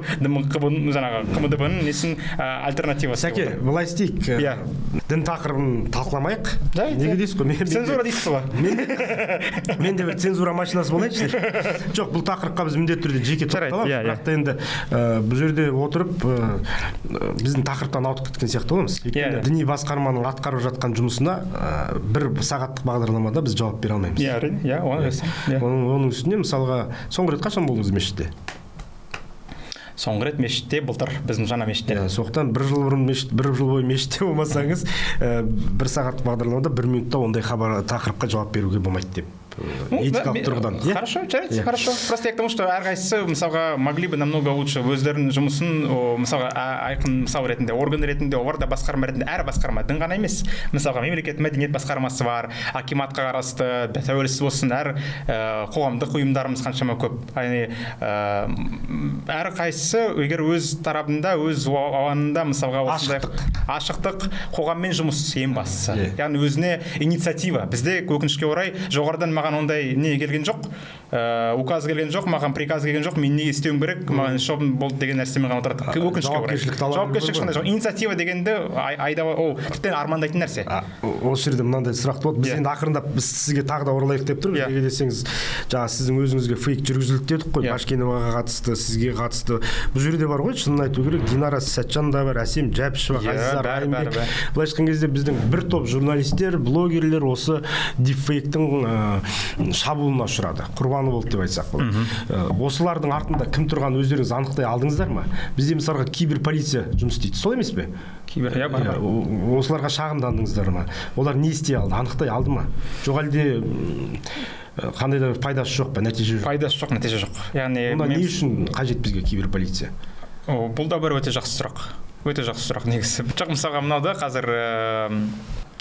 жаңағы КМДБ-ның несін альтернативасы. Сәке, былай істейік. Дін тақырыбын талқыламайық. Неге дейсіз ғой? Цензура дейсіз ғой. Мен де бір цензура машинасы болайыншы. Жоқ, бұл тақырыпқа біз міндетті түрде жеке тоқталамыз. Бірақ та енді бұл жерде отырып біздің тақырыптан ауытқып кеткен сияқты боламыз. Өйткені діни басқарманың атқарып жатқан жұмысына бір сағаттық бағдарламада біз жауап бере алмаймыз. Оның үстіне мысалға соңғы рет қашан болдыңыз мешітте? Соңғы рет мешітте былтыр, біздің жаңа мешітте. Соқтан бір жыл бойы мешітте болмасаңыз, бір сағаттық бағдарламада 1 минутта ондай тақырыпқа жауап беруге болмайды деп этикалық тұрғыдан. Хорошо, жарайды, хорошо. Просто я к тому, что әрқайсысы мысалға могли бы намного лучше өздерінің жұмысын мысалға айқын мысал ретінде, орган ретінде, олар да басқарма ретінде, әр басқарма дін ғана емес. Мысалға мемлекет мәдениет басқармасы бар, акиматқа қарасты, тәуелсіз болсын, әр қоғамдық ұйымдарымыз қаншама көп. Әрқайсысы егер өз тарапында, өз алаңында мысалға ашықтық, қоғаммен жұмыс ең бастысы. Яғни өзіне инициатива. Бізде өкінішке орай жоғарыдан маған ондай не келген жоқ, указ келген жоқ, маған приказ келген жоқ, мен не істеуім керек, маған шобын болды деген нәрсемен ғана отырады. Өкінішке орай. Жауапкершілік шындай жоқ. Инициатива дегенді ол тіптен армандайтын нәрсе. Осы жерде мынандай сұрақ болады. Біз енді ақырындап біз сізге тағы да оралайық деп тұрмыз. Неге десеңіз, жаңа сіздің өзіңізге фейк жүргізілді дедік қой, Башкеноваға қатысты, сізге қатысты. Бұл жерде бар ғой, шынын айту керек, Динара Сәтжан да бар, Әсем Жәпішева, Ғазиза Райымбек. Былай айтқан кезде біздің бір топ журналистер, блогерлер осы дипфейктің шабуылына ұшырады. Құрбаны болды деп айтсақ болады. Осылардың артында кім тұрған өздеріңіз анықтай алдыңыздар ма? Бізде мысалға киберполиция жұмыс істейді. Сол емес пе? Осыларға шағымдандыңыздар ма? Олар не істей алды? Анықтай алды ма? Жоқ әлде қандай да пайдасы жоқ па, нәтиже жоқ? Пайдасы жоқ, нәтиже жоқ. Яғни онда не үшін қажет бізге киберполиция? Бұл да бір өте жақсы сұрақ. Өте жақсы сұрақ негізі. Жоқ, мысалға мынау қазір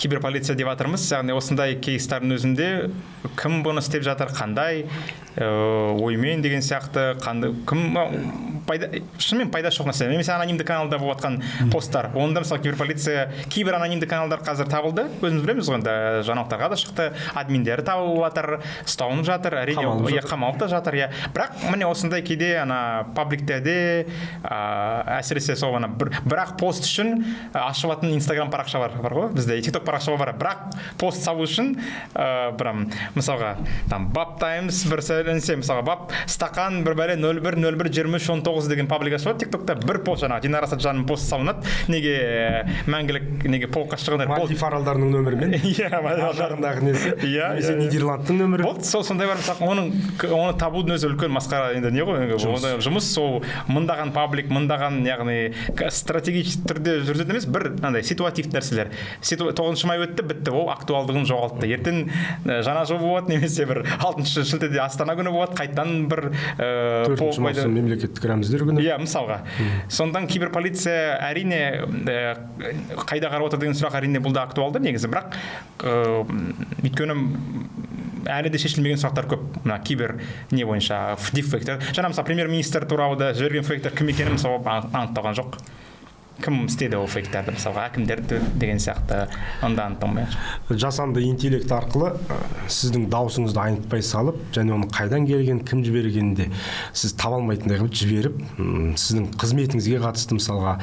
киберполиция деп жатырмыз. Яғни осындай кейстардың өзінде кім бұны істеп жатыр, қандай оймен деген сияқты, кім шынымен пайдасы жоқ нәрсе. Немесе анонимді каналда болып жатқан посттар. Онда мысалы киберполиция, кейбір анонимді каналдар қазір табылды. Өзіміз білеміз ғой, жаңалықтарға да шықты, админдері табылып жатыр, ұсталынып жатыр, әрине қамалып та жатыр. Бірақ міне осындай кейде пабликтерде әсіресе сол бірақ пост үшін ашылатын Инстаграм парақша бар ғой, бізде TikTok парақша бар. Бірақ пост салу үшін мысалға Бап Таймс бір сөйленсе, мысалға Бап стақан бір бәле 01-01-23-19 деген пабликасы бар TikTokта. Бір пост Динара Сәтжанның пост салынады. Неге мәңгілік, неге полка шығындар. Мальдив аралдарының нөмірімен. Жағындағы несі. Немесе Нидерландтың нөмірі. Болды, сондай бар. Оны табудың өзі үлкен масқара. Енді не ғой? Жұмыс сол мыңдаған паблик, мыңдаған, яғни стратегический түрде жүргізетін емес, бір ситуативті нәрселер. 9 май өтті, бітті, ол актуалдығын жоғалтты. Ертең жаңа жыл болады, немесе бір 6 шілдеде Астана күні болады, қайтадан бір 4 маусым мемлекеттік рәміздер күні. Мысалға. Сондан киберполиция әрине қайда қарап отыр деген сұрақ әрине бұл да актуалды негізі, бірақ өйткені әлі де шешілмеген сұрақтар көп. Мына кибер не бойынша дипфейктер. Жаңа мысалы премьер-министр туралы да жіберген фейктер кім екені мысалы анықталған жоқ. Кім істеді ол фейктерді, мысалға әкімдер деген сияқты онда анықталмай. Жасанды интеллект арқылы сіздің даусыңызды айнытпай салып, және оның қайдан келген, кім жібергенде сіз таба алмайтындай қылып жіберіп, сіздің қызметіңізге қатысты мысалға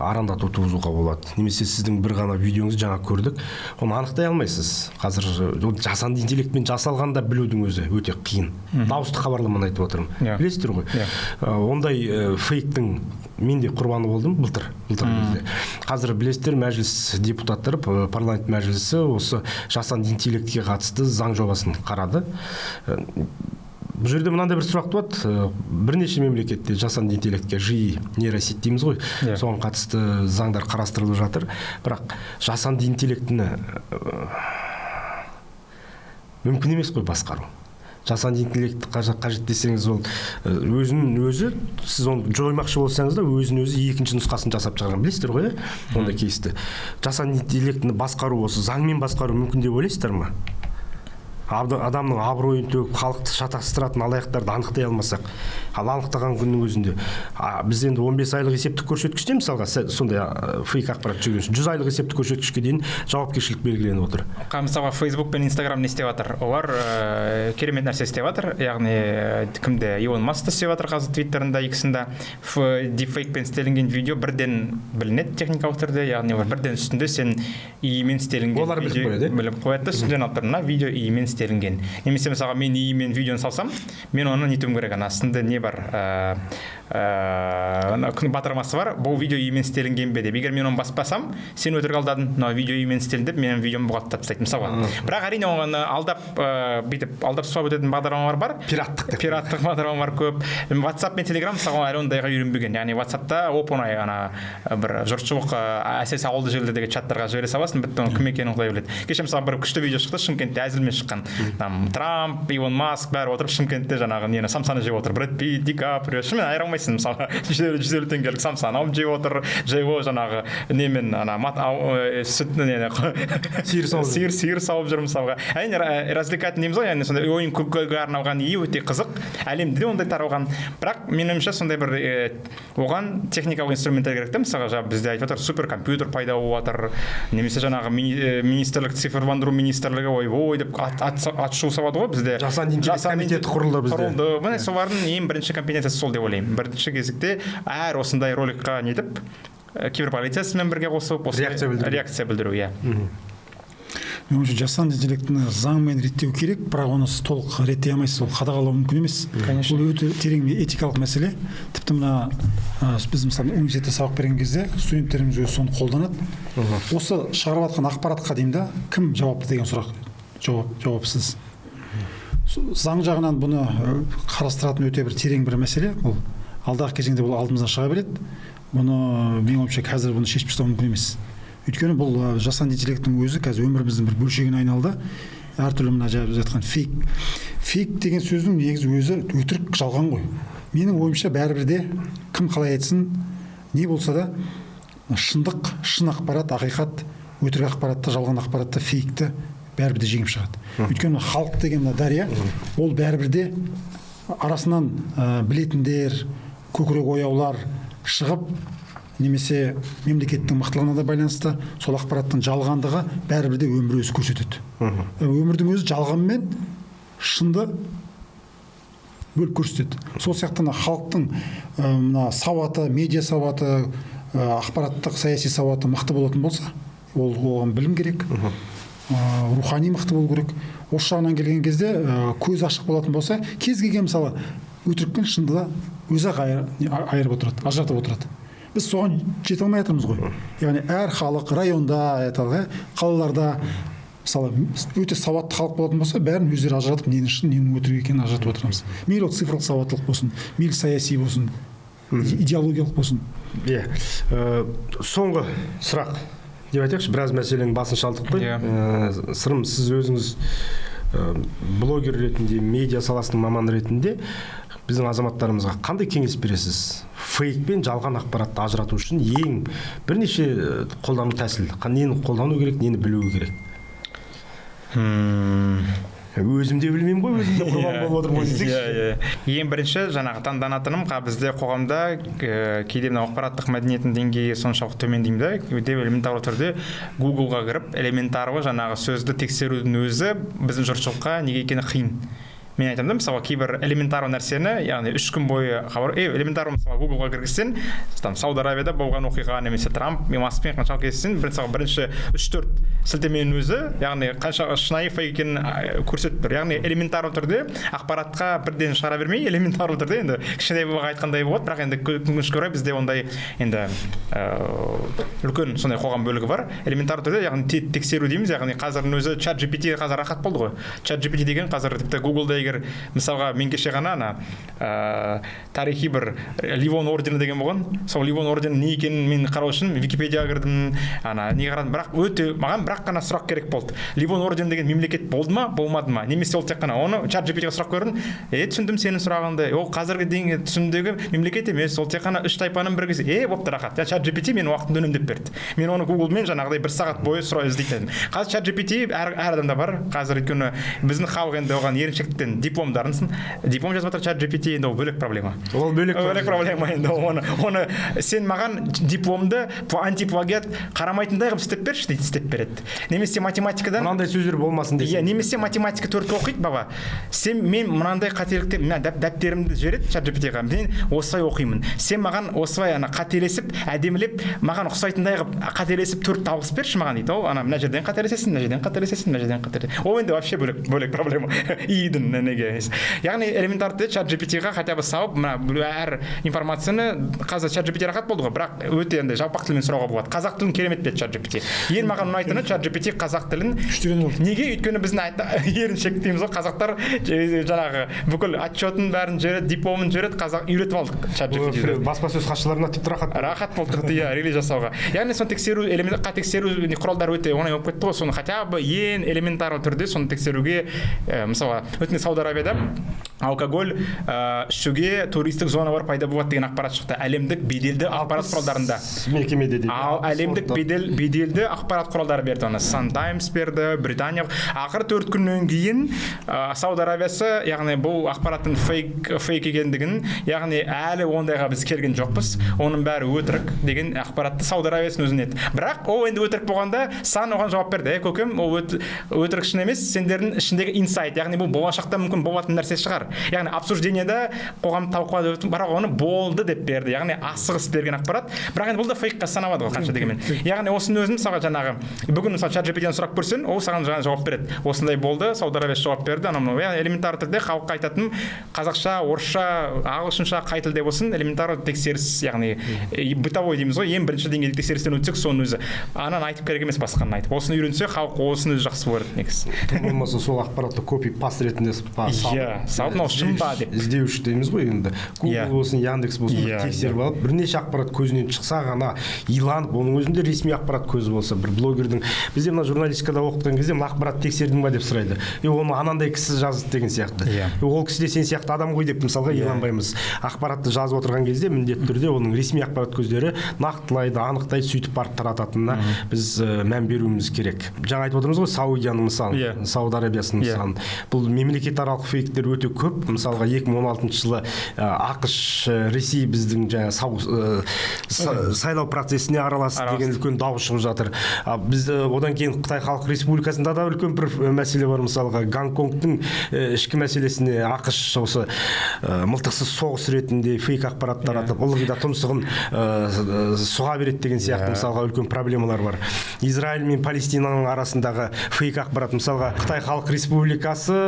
арандату туғызуға болады. Немесе сіздің бір ғана видеоңызды жаңа көрдік, оны анықтай алмайсыз. Қазір жасанды интеллектпен жасалғанда білудің өзі өте қиын. Дауысты хабарламаны айтып отырмын. Білесіздер ғой. Ондай фейктің мен де құрбаны болдым былтыр. Қазір білесіздер, мәжіліс депутаттары, парламент мәжілісі осы жасанды интеллектке қатысты заң жобасын қарады. Бұл жерде мынандай бір сұрақ туады. Бірнеше мемлекетте жасанды интеллектке жиі нейросет дейміз ғой. Соған қатысты заңдар қарастырылып жатыр. Бірақ жасанды интеллектіні мүмкін емес қой басқару. Жасанды интеллект қажет десеңіз, ол өзінің өзі, сіз оны жоймақшы болсаңыз да өзінің өзі екінші нұсқасын жасап шығарған. Білесіздер ғой, ондай кейсті. Жасанды интеллектіні басқару, осы заңмен басқару мүмкін деп ойлайсыздар ма? Адамның абыройын төгіп, халықты шатастыратын алаяқтарды анықтай алмасақ, ал анықтаған күннің өзінде біз енді 15 айлық есептік көрсеткіште мысалға сондай фейк ақпарат жүрген үшін 100 айлық есептік көрсеткішке дейін жауапкершілік белгіленіп отыр. Мысалға Facebook пен Instagram не істеп жатыр? Олар керемет нәрсе істеп жатыр. Яғни кімде Илон Маск істеп жатыр қазір Twitterында, X-ында дипфейкпен істелінген видео бірден білінеді техникалық түрде. Яғни бірден үстінде сен иімен істелінген видео біліп қояды, үстінден алып тұр. Мына видео иімен істелінген. Немесе мысалға мен иімен видеоны салсам, мен оны нетуім керек. Астында не бар? Батырмасы бар. Бұл видео иімен істелінген бе деп. Егер мен оны баспасам, сен өтірік алдадың. Мынау видео иімен істелінді деп, менің видеомды бұғаттап тастайды мысалға. Бірақ әрине оны алдап сұлап өтетін бағдарламалар бар. Пираттық бағдарламалар көп. WhatsApp пен Telegram мысалға әлі ондайға үйренбеген. Яғни WhatsAppта оп-оңай бір жұртшылық әсіресе ауылды жерлердегі чаттарға жібере саласың, бітті оның кім екенін құдай біледі. Кеше мысалы бір күшті видео шықты, Шымкентте әзілмен шыққан. оған там Трамп, Илон Маск бәрі отырып Шымкентте жаңағы нені самсаны жеп отыр. Брэд Питт, Ди Каприо, шынымен айыра алмайсың мысалы 150 теңгелік самсаны алып жеп отыр. Жего жаңағы немен ана сүт нені сиыр сауып жүр мысалға. Әрине развлекательный дейміз ғой, яғни сондай ойын күлкіге арналған өте қызық. Әлемде де ондай таралған. Бірақ меніңше сондай бір оған техникалық инструменттер керек те, мысалға бізде айтып жатыр суперкомпьютер пайда болып жатыр, немесе жаңағы министрлік, цифрландыру министрлігі ой деп ат шу салады ғой бізде. Жасанды интеллект комитеті құрылды бізде. Міне солардың ең бірінші компетенциясы сол деп ойлаймын. Бірінші кезекте әр осындай роликқа нетіп киберполициясымен бірге қосып реакция білдіру, иә. Мен ойымша жасанды интеллектіні заңмен реттеу керек, бірақ оны толық реттей алмайсыз, ол қадағалау мүмкін емес. Бұл өте терең этикалық мәселе. Тіпті мына біз мысалы университетте сабақ берген кезде студенттеріміз өзі соны қолданады. Осы шығарып жатқан ақпаратқа деймін да, кім жауапты деген сұрақ жауапсыз. Заң жағынан бұны қарастыратын өте бір терең бір мәселе. Ол алдағы кезеңде бұл алдымыздан шыға береді. Бұны менің ойымша қазір бұны шешіп тастау мүмкін емес. Өйткені бұл жасанды интеллекттің өзі қазір өміріміздің бір бөлшегіне айналды. Әртүрлі мына жаңа жатқан фейк деген сөздің негізі өзі өтірік, жалған ғой. Менің ойымша бәрібір де кім қалай айтсын, не болса да шындық, шын ақпарат, ақиқат, өтірік ақпаратты, жалған ақпаратты, фейкті бәрібір де жеңіп шығады. Өйткені халық деген мына дария, ол бәрібір де арасынан білетіндер, көкірек ояулар шығып, немесе мемлекеттің мықтылығына да байланысты сол ақпараттың жалғандығы бәрібір де өмір өзі көрсетеді. Өмірдің өзі жалғанмен шынды бөліп көрсетеді. Сол сияқты халықтың мына сауаты, медиа сауаты, ақпараттық саяси сауаты мықты болатын болса, оған білім керек, рухани мықты болу керек. Осы жағынан келген кезде көз ашық болатын болса, кез келген мысалы өтіріктен шындыда өзі айырып отырады, ажыратып отырады. Біз соған жете алмай жатырмыз ғой. Яғни әр халық районда, қалаларда мысалы өте сауатты халық болатын болса, бәрін өздері ажыратып, ненің шын, ненің өтірік екенін ажыратып отырамыз. Мейлі ол цифрлық сауаттылық болсын, мейлі саяси болсын, идеологиялық болсын. Иә. Соңғы сұрақ деп айтайықшы, біраз мәселенің басын шалдық қой. Сырым, сіз өзіңіз блогер ретінде, медиа саласының маманы ретінде біздің азаматтарымызға қандай кеңес бересіз? Фейк пен жалған ақпаратты ажырату үшін ең бірнеше қолдану тәсіл. Нені қолдану керек, нені білу керек? Өзім де білмеймін ғой, өзім де құрбан болып отырмын десекші. Ең бірінші жаңағы таңданатыным бізде қоғамда кейде ақпараттық мәдениеттің деңгейі соншалық төмен деймін да, кейде элементарлы түрде Google-ға кіріп элементарлы жаңағы сөзді тексерудің өзі біздің жұртшылыққа неге екені қиын. Мен айтамын да, мысалы, кейбір элементарлы нәрсені, яғни 3 күн бойы элементарлы мысалы Google-ға кіргізсең, Сауд Арабияда болған оқиға немесе Трамп, Маскпен қаншалық кездессең, бірінші 3-4 сілтеменің өзі, яғни қанша шынайы фейк екенін көрсетіп тұр. Яғни элементарлы түрде ақпаратқа бірден шығара бермей, элементарлы түрде енді кішкене айтқандай болады, бірақ енді өкінішке орай бізде ондай енді үлкен сондай қоғам бөлігі бар. Элементарлы түрде, яғни тексеру дейміз, яғни қазірдің өзі ChatGPT қазір рахат болды ғой. ChatGPT деген қазір тіпті Google-да егер мысалға мен кеше ғана тарихи бір Ливон ордені деген болған. Сол Ливон ордені не екенін мен қарау үшін Википедияға кірдім, не қарадым, бірақ маған бірақ қана сұрақ керек болды. Ливон ордені деген мемлекет болды ма, болмады ма? Немесе ол тек қана оны ChatGPT-ге сұрақ қойдым. Түсіндім сенің сұрағыңды. Ол қазіргі дейінгі түсімдегі мемлекет емес, ол тек қана 3 тайпаның біргесі. Бопты рахат. ChatGPT мен уақытымды үнемдеп берді. Мен оны Google-мен жаңағыдай 1 сағат бойы сұрай іздейтін едім. Қазір ChatGPT әр адамда бар. Қазір өйткені біздің халық енді оған еріншектен диплом жазып жатыр ChatGPT, енді ол бөлек проблема. Ол бөлек проблема енді. Оны сен маған дипломды антиплагиат қарамайтындай қылып істеп берші дейді, істеп береді. Немесе математикадан мынандай сөздер болмасын десе. Немесе математика 4 оқиды баба. Мен мынандай қателіктер, дәптерімді жібереді ChatGPT-ға. Мен осылай оқимын. Сен маған осылай қателесіп, әдемілеп, маған ұқсайтындай қылып қателесіп 4 табылыс берші маған дейді. Ол мына жерден қателесесің, мына жерден қателесесің, мына жерден қателесесің. Ол енді вообще бөлек проблема. Идің неге. Яғни элементарный чат GPT-ға хотя бы салып, мына әр информацияны қазір чат GPT рахат болды ғой, бірақ өте енді жалпақ тілмен сұрауға болады. Қазақ тілін керемет берді чат GPT. Ең маған ұнайтыны чат GPT қазақ тілін неге? Өйткені біздің еріншек дейміз ғой, қазақтар жаңағы бүкіл отчетін бәрін жібереді, дипломын жібереді, қазақ үйретіп алдық чат GPT-ді. Баспасөз хатшыларына тіпті рахат болдық, иә, релиз жасауға. Яғни соны тексеру құралдары өте оңай болып кетті ғой, соны хотя бы ең элементарлы түрде соны тексеруге, мысалы, өтінде Сауд Арабияда алкоголь ішуге туристік зона бар пайда болады деген ақпарат шықты. Әлемдік беделді ақпарат құралдарында. Мекемеде дейді. Әлемдік беделді ақпарат құралдары берді оны. Sun Times берді, Британия. Ақыры 4 күннен кейін Сауд Арабиясы, яғни бұл ақпараттың фейк екендігін, яғни әлі ондайға біз келген жоқпыз. Оның бәрі өтірік деген ақпаратты Сауд Арабиясының өзіне еді. Бірақ ол енді өтірік болғанда сан оған жауап берді. Көкем, ол өтірік шын емес, сендердің ішіндегі инсайт, яғни бұл болашақта мүмкін болатын нәрсе шығар. Яғни обсуждениеда қоғам талқылады, бірақ оны болды деп берді. Яғни асығыс берген ақпарат. Бірақ енді бұл да фейкқа саналады ғой, қанша дегенмен. Яғни осының өзін мысалға жаңағы бүгін мысалы чат GPT-ден сұрақ көрсең, ол саған жаңа жауап береді. Осындай болды, Сауд Арабиясы жауап берді, анау. Яғни элементарлы түрде халыққа айтатын қазақша, орысша, ағылшынша қай тілде болсын, элементарлы тексеріс, яғни бытовой дейміз ғой, ең бірінші деңгейдегі тексерістен өтсек, соның өзі. Ананы айтып керек емес, басқаны айтып. Осыны үйренсе, халық осыны өзі жақсы көреді негізі. Болмаса сол ақпаратты копи-паст ретінде салып шын ба деп іздеуші дейміз ғой енді. Google болсын, Яндекс болсын тексеріп алып, бірнеше ақпарат көзінен шықса ғана иланып, оның өзінде ресми ақпарат көзі болса, бір блогердің бізде мына журналистикада оқытқан кезде мына ақпарат тексердің ба деп сұрайды. Оны анандай кісі жазды деген сияқты. Ол кісі де сен сияқты адам ғой деп мысалға иланбаймыз. Ақпаратты жазып отырған кезде міндетті түрде оның ресми ақпарат көздері нақтылайды, анықтайды, сөйтіп барып тарататынына біз мән беруіміз керек. Жаңа айтып отырмыз ғой, Саудияның мысалы, Сауд Арабиясының мысалы. Бұл мемлекетаралық фейктер өте көп. Мысалға 2016 жылы ақш, Ресей біздің сайлау процесіне араласты деген үлкен дауыс шығып жатыр. Бізді одан кейін Қытай Халық Республикасында да үлкен бір мәселе бар. Мысалға Гонконгтың ішкі мәселесіне ақш осы мылтықсыз соғыс ретінде фейк ақпарат таратып, ылғи да тұмсығын сұға береді деген сияқты мысалға үлкен проблемалар бар. Израиль мен Палестинаның арасындағы фейк ақпарат, мысалға Қытай Халық Республикасы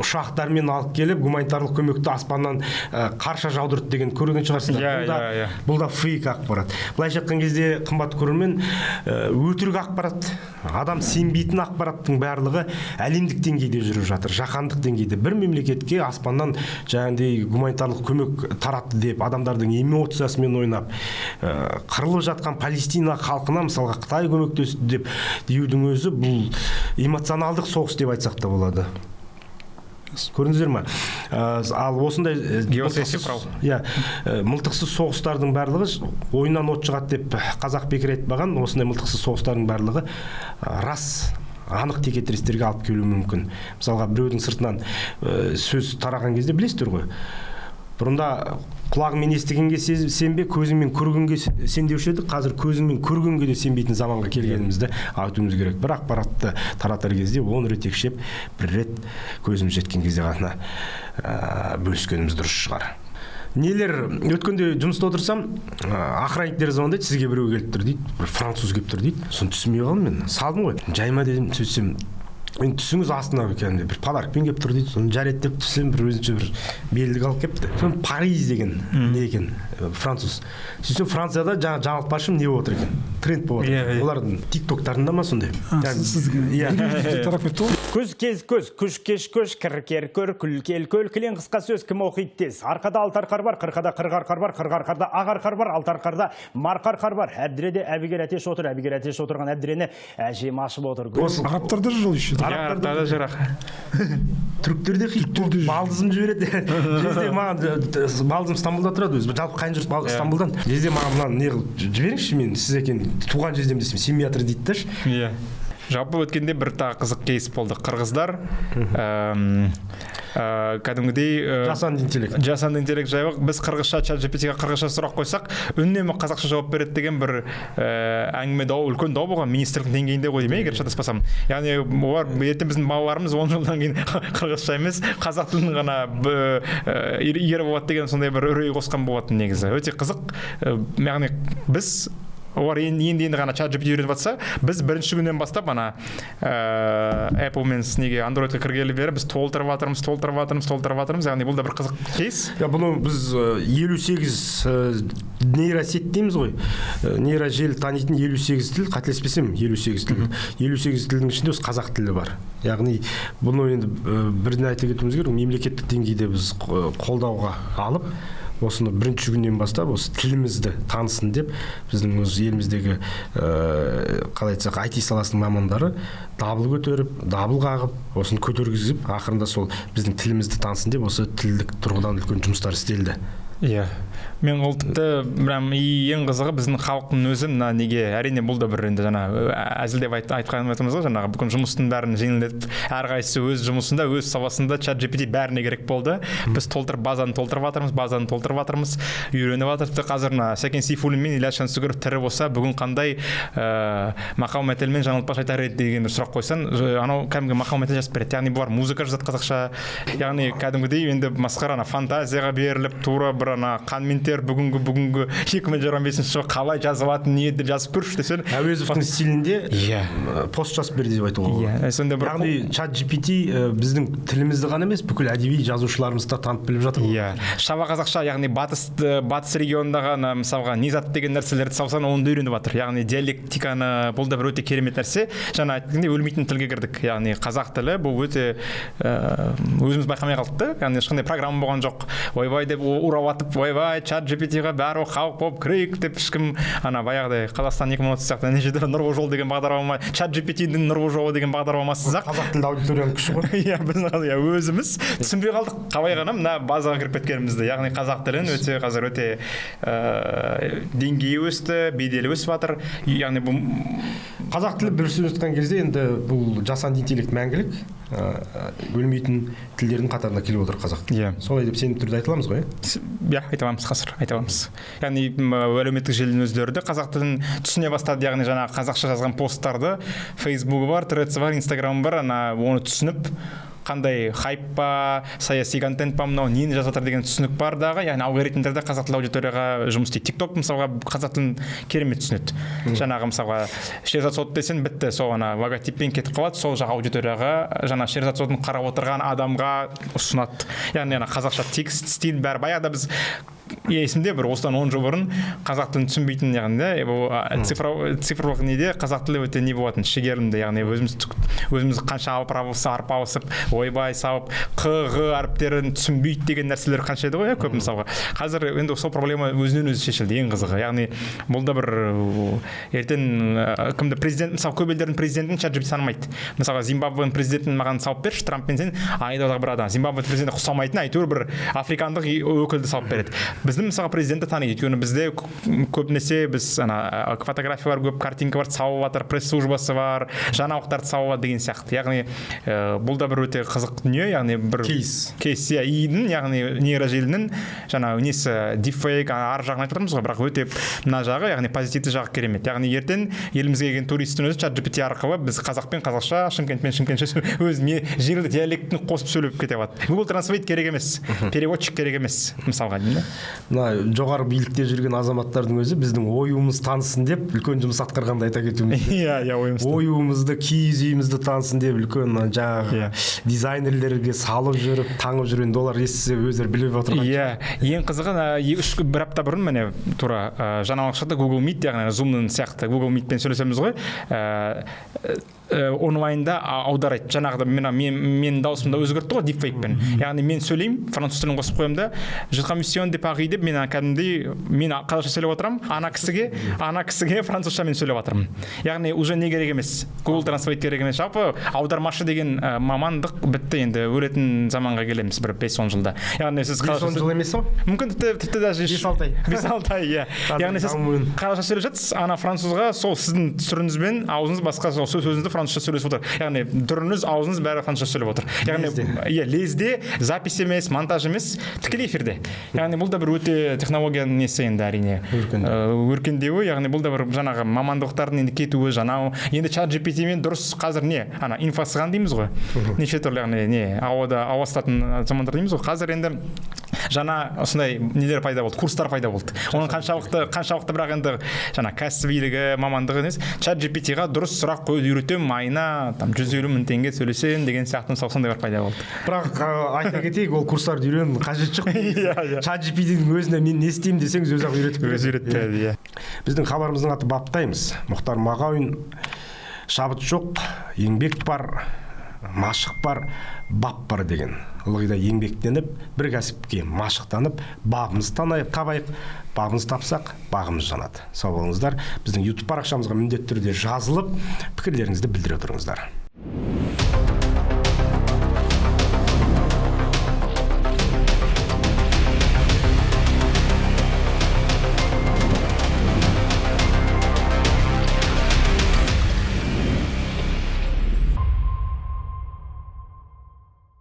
ұшақтармен алып келіп гуманитарлық көмекті аспаннан қарша жаудырды деген көрген шығарсыздар. Бұл да фейк ақпарат. Былайша айтқан кезде қымбат көрермен, өтірік ақпарат, адам сенбейтін ақпараттың барлығы әлемдік деңгейде жүріп жатыр, жаһандық деңгейде. Бір мемлекетке аспаннан жаңағыдай гуманитарлық көмек таратты деп адамдардың эмоциясымен ойнап, қырылып жатқан Палестина халқына мысалға Қытай көмектесті деп деудің өзі бұл эмоционалдық соғыс деп айтсақ та болады. Көрдіңіздер ме? Ал осындай мылтықсыз соғыстардың барлығы ойынан от шығады деп қазақ бекер айтпаған. Осындай мылтықсыз соғыстардың барлығы рас, анық текетірестерге алып келуі мүмкін. Мысалға біреудің сыртынан сөз тараған кезде білесіздер ғой. Бұрында құлағымен естігенге сенбе, көзіңмен көргенге сен деуші еді. Қазір көзіңмен көргенге де сенбейтін заманға келгенімізді айтуымыз керек. Бір ақпаратты таратар кезде 10 рет текшеп, бір рет көзіміз жеткен кезде ғана бөліскеніміз дұрыс шығар. Нелер өткенде жұмыста отырсам, охранниктер звондайды, сізге біреу келіп тұр дейді, бір француз келіп тұр дейді. Соны түсінбей қалдым мен. Салдым ғой. Жайма дедім, сөйтсем Мен түсіңіз астына кәдімгідей бір подаркпен келіп тұр дейді. Соны жарайды деп түсем, бір өзінше бір белдік алып келіпті. Соны Париж деген не екен, француз. Сөйтсем Францияда жаңылтпашым не болып отыр екен, тренд болып отыр. Олардың тиктоктарында ма сондай? Көз кез көз, күш кеш көш, кір кер көр, күл кел көл, кілең қысқа сөз кім оқиды тез. Арқада алтарқар бар, қырқада қырғарқар бар, қырғарқарда ағарқар бар, алтарқарда марқарқар бар. Әбдіреде әбігер әтеш отыр, әбігер әтеш отырған әбдірені әжем ашып отыр. Арабтарда жыл еще. Арабтарда жырақ. Түріктерде хит балдызым жібереді. Жезде маған балдызым Стамбулда тұрады өзі. Жалпы қайын жұрт Стамбулдан. Жезде маған мынаны не қылып жіберіңізші, мен сіз екен туған жездем десем, семья жатыр дейді даш. Иә. Жалпы өткенде бір тағы қызық кейс болды. Қырғыздар кәдімгідей жасанды интеллект жайлы біз қырғызша чат GPT-ге қырғызша сұрақ қойсақ, үнемі қазақша жауап береді деген бір әңгіме үлкен дау болған министрлік деңгейінде ғой деймін, егер шатаспасам. Яғни олар ертең біздің балаларымыз 10 жылдан кейін қырғызша емес, қазақ тілін ғана игеріп болады деген сондай бір үрей қосқан болатын негізі. Өте қызық. Яғни біз олар енді ғана чат GPT үйреніп жатса, біз бірінші күннен бастап ана Apple мен неге Androidқа кіргелі бері біз толтырып жатырмыз. Яғни бұл да бір қызық кейс. Бұны біз 58 нейросет дейміз ғой. Нейрожелі танитын 58 тіл, қателеспесем 58 тіл. 58 тілдің ішінде осы қазақ тілі бар. Яғни бұны енді бірден айта кетуіміз керек, мемлекеттік деңгейде біз қолдауға алып, осыны бірінші күннен бастап осы тілімізді танысын деп біздің осы еліміздегі қалай айтсақ IT саласының мамандары дабыл көтеріп, дабыл қағып, осыны көтергізіп, ақырында сол біздің тілімізді танысын деп осы тілдік тұрғыдан үлкен жұмыстар істелді. Иә. Мен ол тіпті ең қызығы біздің халықтың өзі мына неге әрине бұл да бір енді жаңа әзілдеп айтқанымыз ғой, жаңағы бүкіл жұмыстың бәрін жеңілдетіп, әрқайсысы өз жұмысында, өз саласында чат GPT бәріне керек болды. Біз базаны толтырып жатырмыз, үйреніп жатырмыз. Қазір мына Сәкен Сейфуллин мен Ильяс Жансүгіров тірі болса, бүгін қандай мақал мәтелмен жаңылтпаш айтар еді деген бір сұрақ қойсан, анау кәдімгі мақал мәтел жазып береді. Яғни бұлар музыка жазады қазақша. Яғни кәдімгідей енді масқара фантазияға беріліп, тура бір қанментер бүгінгі 2025 жылы қалай жазылатын не деп жазып көрші десең, Әуезовтың стилінде пост жазып берді деп айтуға болады. Яғни чат GPT біздің тілімізді ғана емес, бүкіл әдеби жазушыларымызды да танып біліп жатыр. Шаба қазақша, яғни батыс регионындағы мысалға низат деген нәрселерді салсаң, оны да үйреніп жатыр. Яғни диалектиканы, бұл да бір өте керемет нәрсе. Жаңа айтқандай өлмейтін тілге кірдік. Яғни қазақ тілі бұл өте өзіміз байқамай қалдық. Яғни ешқандай программа болған жоқ. Ойбай деп ураватып, ойбай чат GPT-ға бәрі халық болып кірейік деп ешкім баяғыдай Қазақстан 2030 сияқты нешеден нұрлы жол деген бағдарлама, чат GPT-дің нұрлы жолы деген бағдарламасыз-ақ. Қазақ тілді аудиторияның күші ғой. Иә, біз өзіміз түсінбей қалдық, қалай ғана мына базаға кіріп кеткенімізді. Яғни қазақ тілін қазір өте деңгейі өсті, беделі өсіп жатыр. Яғни бұл қазақ тілі бір сөз айтқан кезде енді бұл жасанды интеллект мәңгілік, өлмейтін тілдердің қатарына келіп отыр қазақ тілі. Солай деп сеніп түрде айта аламыз ғой? Иә, айта аламыз қазір, айта аламыз. Яғни әлеуметтік желінің өздері де қазақ тілін түсіне бастады. Яғни жаңа қазақша жазған посттарды Фейсбугі бар, Threads бар, Инстаграмы бар, оны түсініп, қандай хайп па, саяси контент па, мынау нені жазып жатыр деген түсінік бар дағы. Яғни алгоритмдерде қазақ тілі аудиторияға жұмыс істейді. TikTok мысалға қазақ тілін керемет түсінеді. Жаңағы мысалға Шерзат сот десең бітті, сол логотиппен кетіп қалады, сол жақ аудиторияға жаңа Шерзат сотын қарап отырған адамға ұсынады. Яғни қазақша текст, стиль бәрі. Баяғыда біз есімде бір осыдан 10 жыл бұрын қазақ тілін түсінбейтін, яғни цифрлық неде қазақ тілі өте не болатын, шегерімді, яғни өзіміз қанша арпалысып, ойбай салып, қ әріптерін түсінбейді деген нәрселер қанша еді ғой, көп мысалға. Қазір енді сол проблема өзінен өзі шешілді, ең қызығы. Яғни бұл да бір ертең кімді президент, мысалы көп елдердің президентін чат GPT танымайды. Мысалға Зимбабвенің президентін маған салып берші, Трамппен сен айдадағы бір адам. Зимбабве президенті ұқсамайтын, әйтеуір бір африкандық өкілді салып береді. Біздің мысалға президентті таниды, өйткені бізде көбінесе біз фотографиялар көп, картинка бар, салып жатыр, пресс-службасы бар, жаңалықтарды салып деген сияқты. Яғни бұл да бір өте қызық дүние, яғни бір кейс идің, яғни нейрожелінің жаңа несі дипфейк ар жағын айтып отырмыз ғой, бірақ өте мына жағы, яғни позитивті жағы керемет. Яғни ертең елімізге келген туристің өзі чат GPT арқылы біз қазақпен қазақша, шымкентпен шымкентше өз жерлі диалектін қосып сөйлеп кете алады. Google Translate керек емес, переводчик керек емес, мысалға деймін. Мына жоғары билікте жүрген азаматтардың өзі біздің оюымыз танысын деп үлкен жұмыс атқарғанды айта кетуіміз. Иә, оюымызды, киіз үйімізді танысын деп үлкен жаңағы дизайнерлерге салып жүріп, таңып жүрген доллар естісе өздері біліп отырған. Иә, ең қызығы бір апта бұрын міне тура жаңалық шықты Google Meet, яғни Zoom-ның сияқты Google Meet-пен сөйлесеміз ғой. Онлайнда аударайды. Жаңағыда мен даусымда өзгертті ғой дипфейкпен. Яғни мен сөйлеймін, француз тілін қосып қоямын да, «Je commission de Paris» деп мен кәдімгідей мен қазақша сөйлеп отырамын, ана кісіге французша мен сөйлеп отырмын. Яғни уже не керек емес. Google Translate керек емес. Жалпы аудармашы деген мамандық бітті, енді өлетін заманға келеміз бір 5-10 жылда. Яғни сіз 5-10 жыл емес о? Мүмкін тіпті даже 5-6 ай, иә. Яғни сіз қазақша сөйлеп жатсыз, ана французға сол сіздің түріңізбен аузыңыз басқа сөзіңізді французша сөйлесіп отыр. Яғни түріңіз, аузыңыз бәрі французша сөйлеп отыр. Яғни лезде, запись емес, монтаж емес, тікелей эфирде. Яғни бұл да бір өте технологияның несі енді әрине өркендеуі. Яғни бұл да бір жаңағы мамандықтардың енді кетуі, жаңағы енді чат GPT-мен дұрыс қазір не, инфосыған дейміз ғой. Неше түрлі яғни ауа сататын замандар дейміз ғой. Қазір енді жаңа осындай нелер пайда болды, курстар пайда болды. Оның қаншалықты бірақ енді жаңа кәсібилігі, мамандығы емес, чат GPT-ға дұрыс сұрақ қоюды үйретемін, айына 150 мың теңге сөйлесем деген сияқты сондай бір пайда болды. Бірақ айта кетейік, ол курстарды үйрену қажет жоқ. Чат GPT-дің өзіне мен не істеймін десеңіз өзі-ақ үйретеді. Біздің хабарымыздың аты баптаймыз. Мұхтар Мағауин, шабыт жоқ, еңбек бар, машық бар, бап бар деген. Ылғида еңбектеніп, бір кәсіпке машықтанып, бабымызды табайық, бабымызды тапсақ, бағымыз жанады. Сау болыңыздар. Біздің YouTube парақшамызға міндетті түрде жазылып, пікірлеріңізді білдіре отырыңыздар.